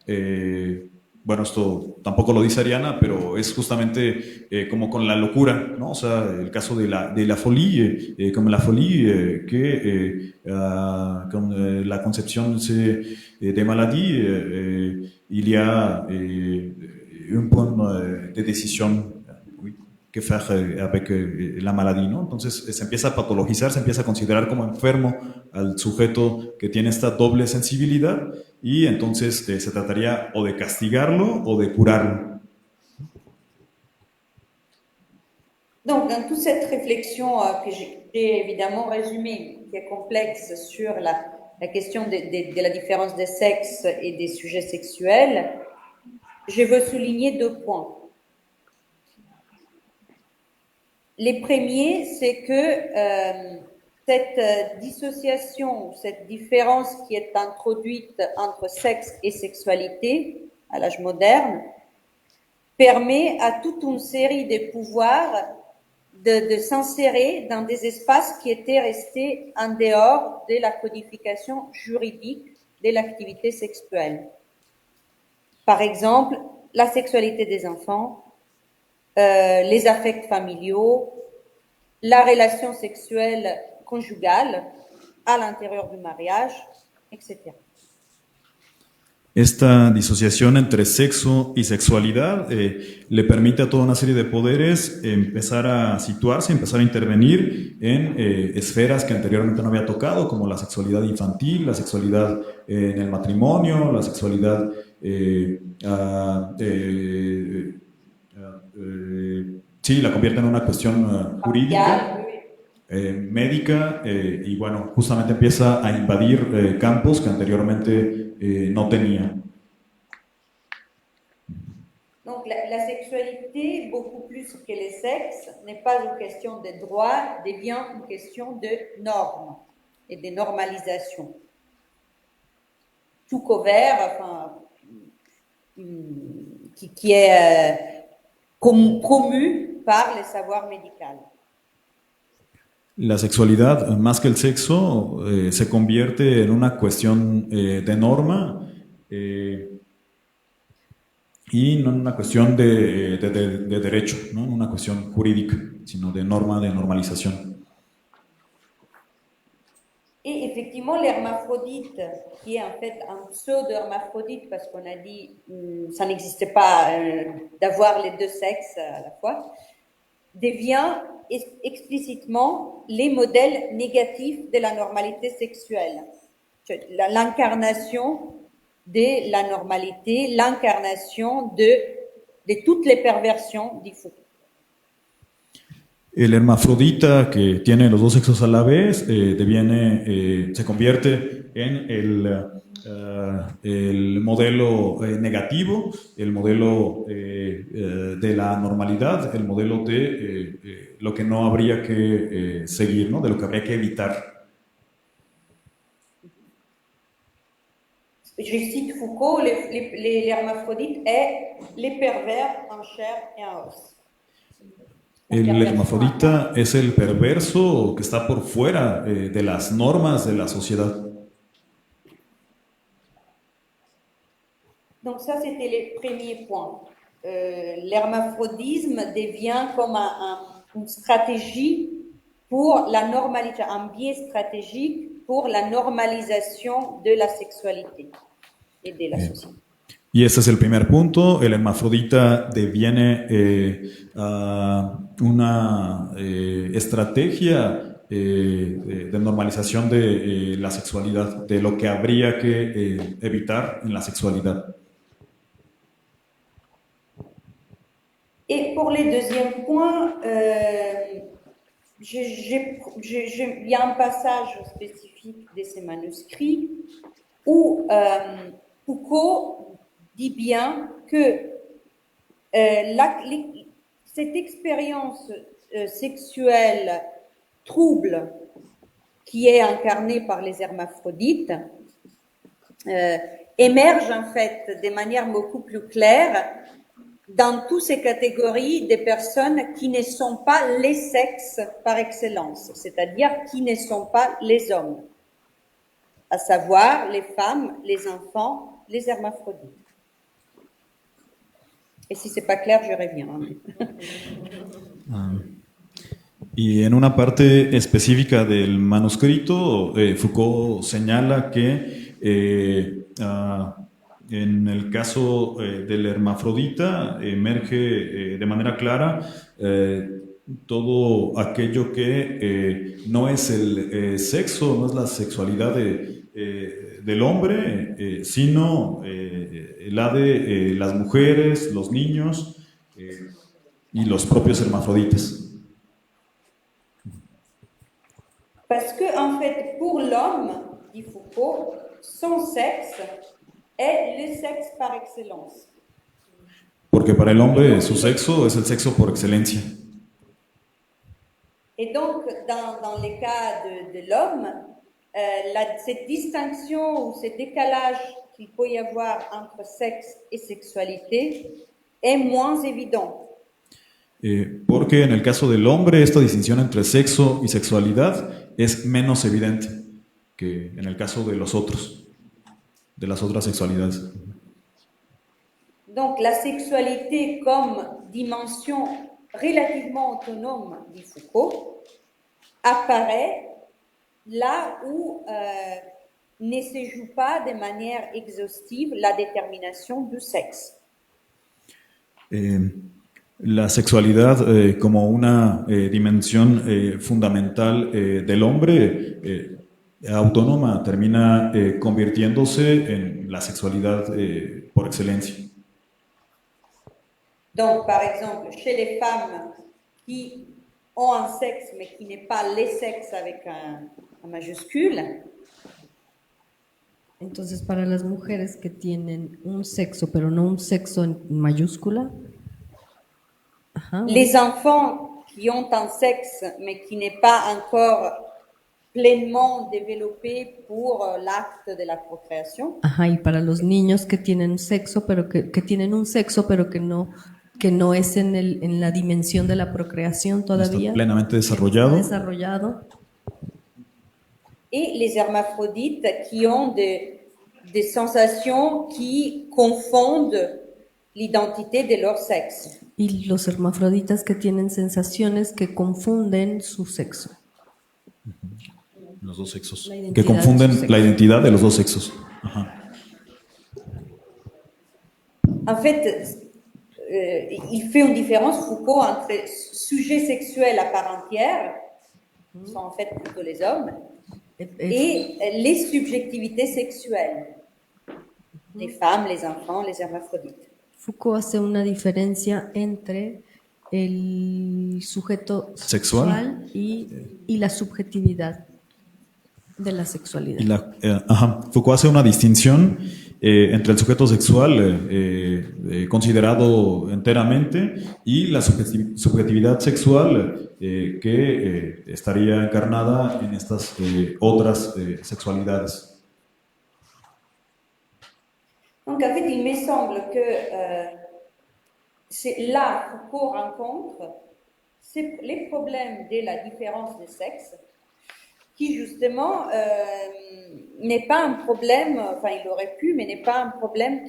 bueno, esto tampoco lo dice Ariana, pero es justamente como con la locura, ¿no? O sea, el caso de la folie, como la folie, que con la concepción de maladie, il y a un point de decisión que faire avec la maladie, ¿no? Entonces se empieza a patologizar, se empieza a considerar como enfermo al sujeto que tiene esta doble sensibilidad y entonces se trataría o de castigarlo o de curarlo. Donc, dans toute cette réflexion que j'ai évidemment résumée, qui est complexe sur la question de la différence des sexes et des sujets sexuels, je veux souligner 2 points. Les premiers, c'est que cette dissociation, cette différence qui est introduite entre sexe et sexualité à l'âge moderne permet à toute une série de pouvoirs de s'insérer dans des espaces qui étaient restés en dehors de la codification juridique de l'activité sexuelle. Par exemple, la sexualité des enfants, les affects familiaux, la relation sexuelle conjugale à l'intérieur du mariage, etc. Esta disociación entre sexo y sexualidad le permite a toda una serie de poderes empezar a situarse, empezar a intervenir en esferas que anteriormente no había tocado, como la sexualidad infantil, la sexualidad en el matrimonio, la sexualidad sí, la convierte en una cuestión jurídica, médica, y bueno, justamente empieza a invadir campos que anteriormente no tenía. Donc la sexualité, beaucoup plus que les sexes, n'est pas une question de droit, devient une question de normes et de normalisation. Tout couvert, enfin, qui est promu par le savoir médical. La sexualidad, más que el sexo, se convierte en una cuestión de norma y no en una cuestión de derecho, no una cuestión jurídica, sino de norma, de normalización. Et effectivement, l'hermaphrodite, qui est en fait un pseudo-hermaphrodite, parce qu'on a dit ça n'existe pas d'avoir les deux sexes à la fois, devient explicitement les modèles négatifs de la normalité sexuelle. L'incarnation de la normalité, l'incarnation de toutes les perversions du Foucault. El hermafrodita que tiene los dos sexos a la vez se convierte en el modelo negativo, el modelo de la normalidad, el modelo de lo que no habría que seguir, ¿no? De lo que habría que evitar. Je cite Foucault, l'hermaphrodite est les pervers en chair et en os. El hermafrodita es el perverso que está por fuera de las normas de la sociedad. Donc ça, c'était le premier point. L'hermaphrodisme devient comme une stratégie pour la normalisation, un biais stratégique pour la normalisation de la sexualité et de la société. Y ese es el primer punto. El hermafrodita deviene una estrategia de normalización de la sexualidad, de lo que habría que evitar en la sexualidad. Et pour le deuxième point, il y a un passage spécifique de ces manuscrits où Foucault dit bien que cette expérience sexuelle trouble qui est incarnée par les hermaphrodites émerge en fait de manière beaucoup plus claire dans toutes ces catégories de personnes qui ne sont pas les sexes par excellence, c'est-à-dire qui ne sont pas les hommes, à savoir les femmes, les enfants, les hermaphrodites. Et si c'est pas clair, je reviens. Y en una parte específica del manuscrito, Foucault señala que en el caso del hermafrodita emerge de manera clara todo aquello que no es el sexo, no es la sexualidad del hombre, sino la de las mujeres, los niños y los propios hermafroditas. Parce que, en fait, pour l'homme, dit Foucault, son sexe est le sexe par excellence. Porque para el hombre su sexo es el sexo por excelencia. Et donc, dans le cas de l'homme, cette distinction ou ce décalage qu'il peut y avoir entre sexe et sexualité est moins évident. Porque en el caso del hombre esta distinción entre sexo y sexualidad es menos evidente que en el caso de los otros, de las otras sexualidades. Donc la sexualité comme dimension relativement autonome, dit Foucault, apparaît là où ne se joue pas de manière exhaustive la détermination du sexe. La sexualidad como una dimensión fundamental del hombre autónoma termina convirtiéndose en la sexualidad por excelencia. Donc, par exemple, chez les femmes qui ont un sexe mais qui n'est pas les sexes avec un majuscule, Entonces, para las mujeres que tienen un sexo, pero no un sexo en mayúscula, ajá, Les enfants qui ont un sexe mais qui n'est pas encore pleinement développé pour l'acte de la procréation, ajá, y para los niños que tienen sexo, pero que tienen un sexo, pero que no es en la dimensión de la procreación Está todavía, plenamente está desarrollado. desarrollado, et les hermaphrodites qui ont des sensations qui confondent l'identité de leur sexe. y los hermafroditas que tienen sensaciones que confunden su sexo. Los dos sexos. La identidad Que de su confunden sexo. la identidad de los dos sexos. Ajá. En fait, il fait une différence, Foucault, entre sujet sexuel à part entière, qui sont en fait plutôt les hommes, et les subjectivités sexuelles, les femmes, les enfants, les hermaphrodites. Foucault hace una diferencia entre el sujeto Sexual. sexual y la subjetividad de la sexualidad. Foucault hace una distinción entre el sujeto sexual considerado enteramente y la subjetividad sexual que estaría encarnada en estas otras sexualidades. Donc, en fait, il me semble que c'est là Foucault rencontre les problèmes de la différence de sexe, qui justement n'est pas un problème, enfin il aurait pu, mais n'est pas un problème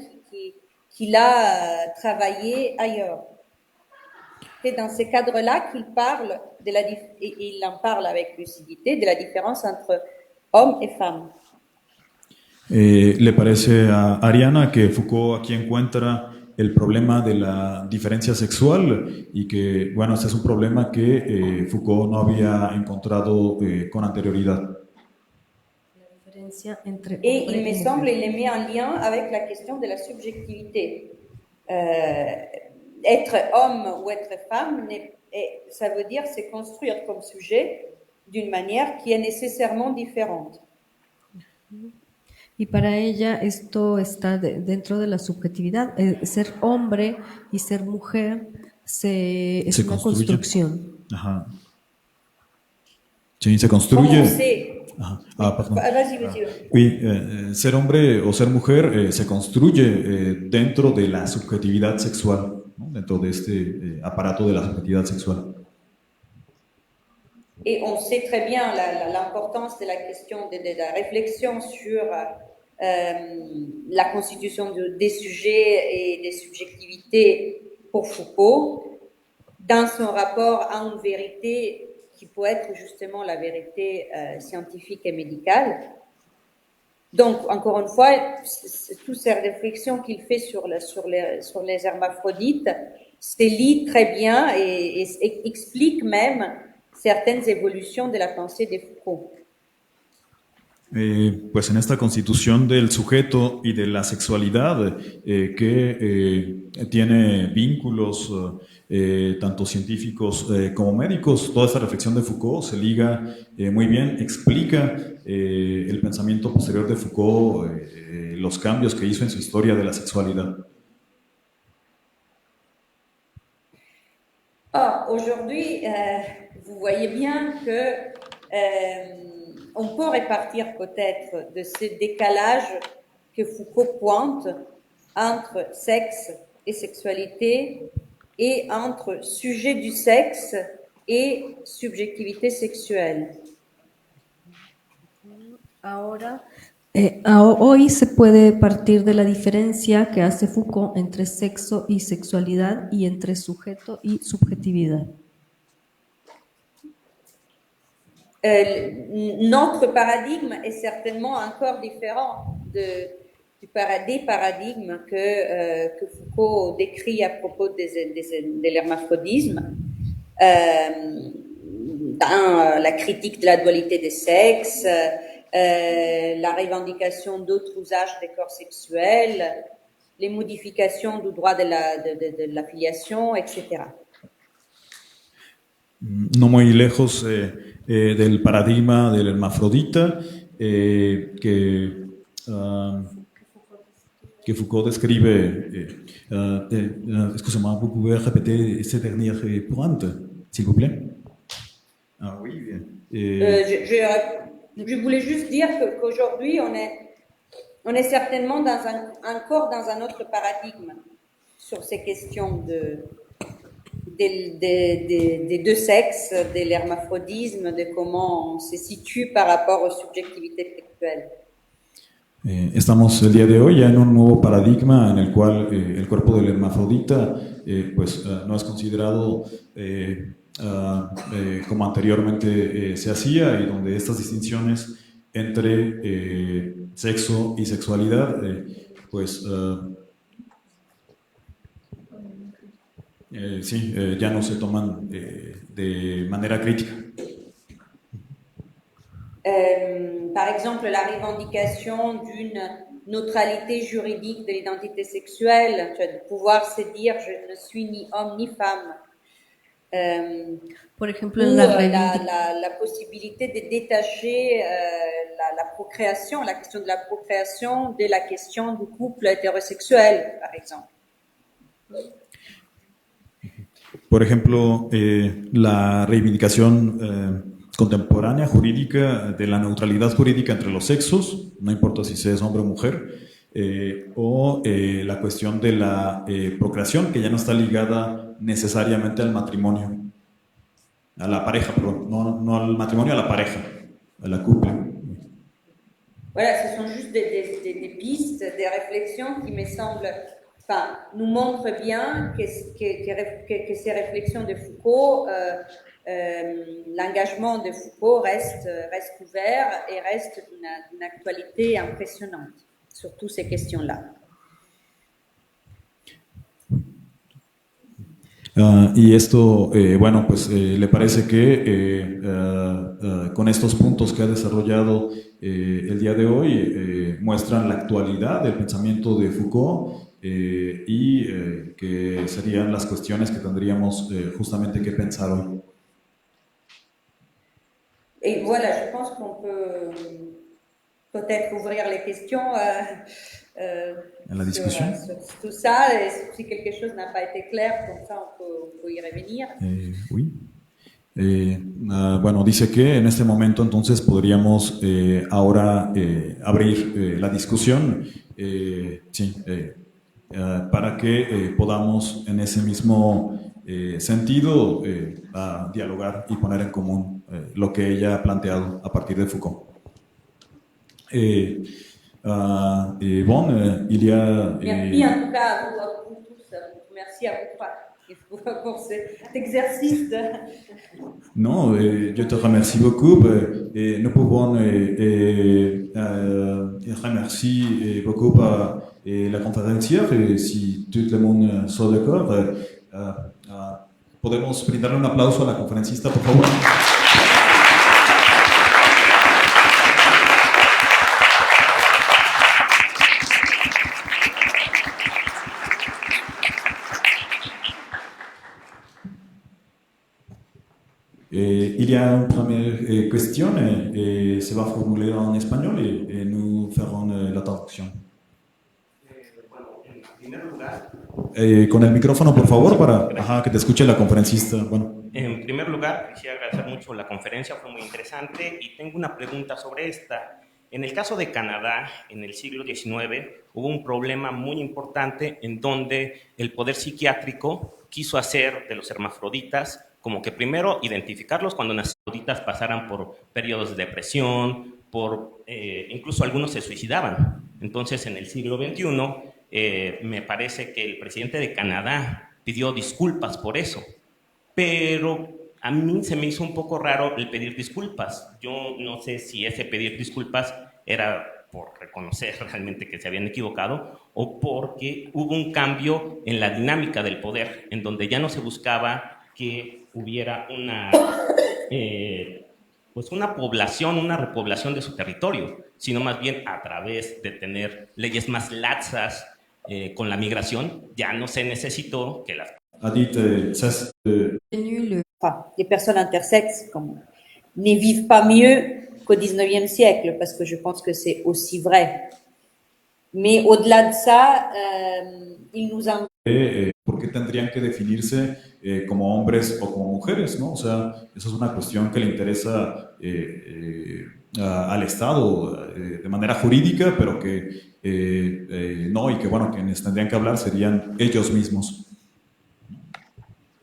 qu'il a travaillé ailleurs. C'est dans ces cadres-là qu'il parle et il en parle avec lucidité de la différence entre hommes et femmes. ¿Le parece a Ariana que Foucault aquí encuentra el problema de la diferencia sexual y que, bueno, este es un problema que Foucault no había encontrado con anterioridad? La diferencia entre Et hombre il me y semble, mujer. il les met en lien avec la question de la subjectivité. Être homme ou être femme, ça veut dire se construire comme sujet d'une manière qui est nécessairement différente. Y para ella esto está dentro de la subjetividad. Ser hombre y ser mujer es Se una construye. construcción. Ajá. Sí, se Comment construye. on sait Ajá. Perdón. Vas-y, vas-y. Oui, ser hombre o ser mujer se construye dentro de la subjetividad sexual, ¿no? Dentro de este aparato de la subjetividad sexual. Et on sait très bien l'importance de la question de la réflexion sur la constitution des sujets et des subjectivités pour Foucault dans son rapport à une vérité qui peut être justement la vérité scientifique et médicale. Donc, encore une fois, toutes ces réflexions qu'il fait sur les hermaphrodites se lit très bien et explique même certaines évolutions de la pensée de Foucault. Pues en esta constitución del sujeto y de la sexualidad que tiene vínculos tanto científicos como médicos, toda esta reflexión de Foucault se liga muy bien, explica el pensamiento posterior de Foucault, los cambios que hizo en su historia de la sexualidad. Aujourd'hui, vous voyez bien que on peut répartir peut-être de ce décalage que Foucault pointe entre sexe et sexualité et entre sujet du sexe et subjectivité sexuelle. Ahora, hoy se puede partir de la diferencia que hace Foucault entre sexo y sexualidad y entre sujeto y subjetividad. Notre paradigme est certainement encore différent des paradigmes que Foucault décrit à propos de l'hermaphrodisme, dans la critique de la dualité des sexes, la revendication d'autres usages des corps sexuels, les modifications du droit de la filiation, etc. No muy lejos del paradigma del hermafrodita, que ah, que Foucault describe. Excusez-moi, vous pouvez répéter ce dernier point, s'il vous plaît? Ah oui, bien. Je voulais juste dire qu'aujourd'hui, on est certainement encore dans un autre paradigme sur ces questions des deux sexes, de l'hermaphrodisme, de comment on se situe par rapport aux subjectivités sexuelles. Estamos el día de hoy ya en un nuevo paradigma en el cual el cuerpo del hermafrodita no es considerado como anteriormente se hacía, y donde estas distinciones entre sexo y sexualidad ya no se toman de manera crítica. Par exemple, la revendication d'une neutralité juridique de l'identité sexuelle, de pouvoir se dire je ne suis ni homme ni femme. Por ejemplo, en la possibilité de détacher la procréation, la question de la procréation de la question du couple hétérosexuel, par exemple. Por ejemplo, la reivindicación contemporánea jurídica de la neutralidad jurídica entre los sexos, no importa si se es hombre o mujer, o la cuestión de la procreación, que ya no está ligada necesariamente al matrimonio, a la pareja, perdón, no al matrimonio, a la pareja, a la couple. Voilà, ce sont juste des pistes, des réflexions qui me semblent, nous montrent bien que ces réflexions de Foucault, l'engagement de Foucault reste ouvert et reste d'une actualité impressionnante sur toutes ces questions-là. Y esto, le parece que con estos puntos que ha desarrollado el día de hoy muestran la actualidad del pensamiento de Foucault y que serían las cuestiones que tendríamos justamente que pensar hoy. Et voilà, je pense qu'on peut peut-être ouvrir les questions en la discussion. Sur tout ça, et si quelque chose n'a pas été clair, comme ça on peut y revenir. Oui. Dice que en este momento entonces podríamos ahora abrir la discusión, para que podamos en ese mismo sentido dialogar y poner en común lo que ella ha planteado a partir de Foucault. Il y a... Merci en tout cas à vous tous, merci à vous pour cet exercice. Non, je te remercie beaucoup. Nous pouvons remercier beaucoup la conférencière, si tout le monde est d'accord. Podemos brindarle un aplauso a la conferencista, por favor. Il y a une première question, se va formuler en espagnol et nous ferons la traducción. En primer lugar, con el micrófono, por favor, para que te escuche la conferencista. Bueno. En primer lugar, quisiera agradecer mucho la conferencia, fue muy interesante y tengo una pregunta sobre esta. En el caso de Canadá, en el siglo XIX, hubo un problema muy importante en donde el poder psiquiátrico quiso hacer de los hermafroditas como que primero identificarlos cuando las hermafroditas pasaran por periodos de depresión, incluso algunos se suicidaban. Entonces, en el siglo XXI, me parece que el presidente de Canadá pidió disculpas por eso, pero a mí se me hizo un poco raro el pedir disculpas. Yo no sé si ese pedir disculpas era por reconocer realmente que se habían equivocado o porque hubo un cambio en la dinámica del poder, en donde ya no se buscaba que hubiera una población, una repoblación de su territorio, sino más bien a través de tener leyes más laxas con la migración, ya no se necesitó que las... Les personnes intersexes ne vivent pas mieux qu'au XIXe siècle, parce que je pense que c'est aussi vrai. Mais au-delà de ça, il nous en... ¿Por qué tendrían que definirse como hombres o como mujeres, ¿no? O sea, eso es una cuestión que le interesa al Estado de manera jurídica, pero que no, y que bueno, quienes tendrían que hablar serían ellos mismos.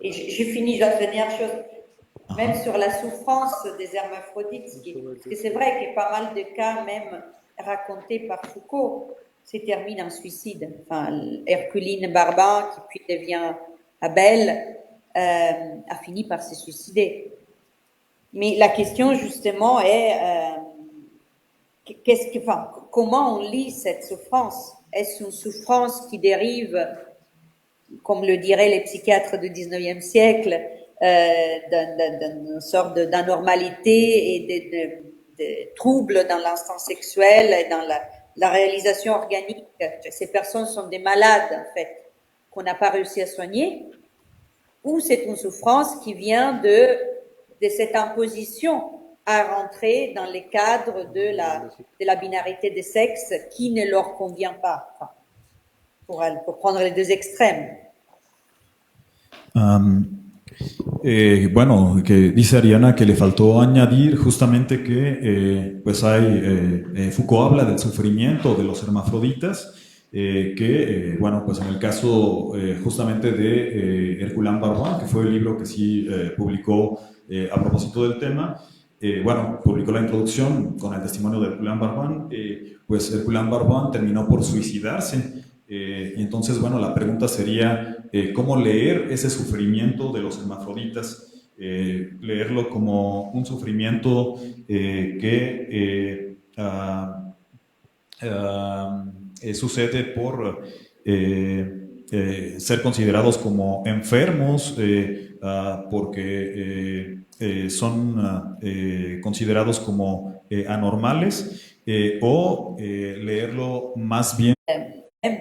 Et j'ai fini, je dois te dernière chose, même sur la souffrance des hermaphrodites, parce que c'est vrai qu'il y a pas mal de cas, même racontés par Foucault, se terminent en suicide. Enfin, Herculine Barban, qui puis devient Abel, a fini par se suicider. Mais la question, justement, est comment on lit cette souffrance? Est-ce une souffrance qui dérive, comme le diraient les psychiatres du 19e siècle, d'une sorte d'anormalité et de troubles dans l'instinct sexuel et dans la réalisation organique? Ces personnes sont des malades, en fait, qu'on n'a pas réussi à soigner, ou c'est une souffrance qui vient de cette imposition à rentrer dans les cadres de la binarité des sexes qui ne leur convient pas, enfin, pour prendre les deux extrêmes. Bueno, que dice Ariana que le faltó añadir justamente que pues Foucault habla del sufrimiento de los hermafroditas, bueno, pues en el caso justamente de Herculán Barbán, que fue el libro que sí publicó a propósito del tema, bueno, publicó la introducción con el testimonio de Herculán Barbán, pues Herculán Barbán terminó por suicidarse. Y entonces, bueno, la pregunta sería, ¿cómo leer ese sufrimiento de los hermafroditas? Leerlo como un sufrimiento que sucede por ser considerados como enfermos, porque son considerados como anormales, o leerlo más bien Même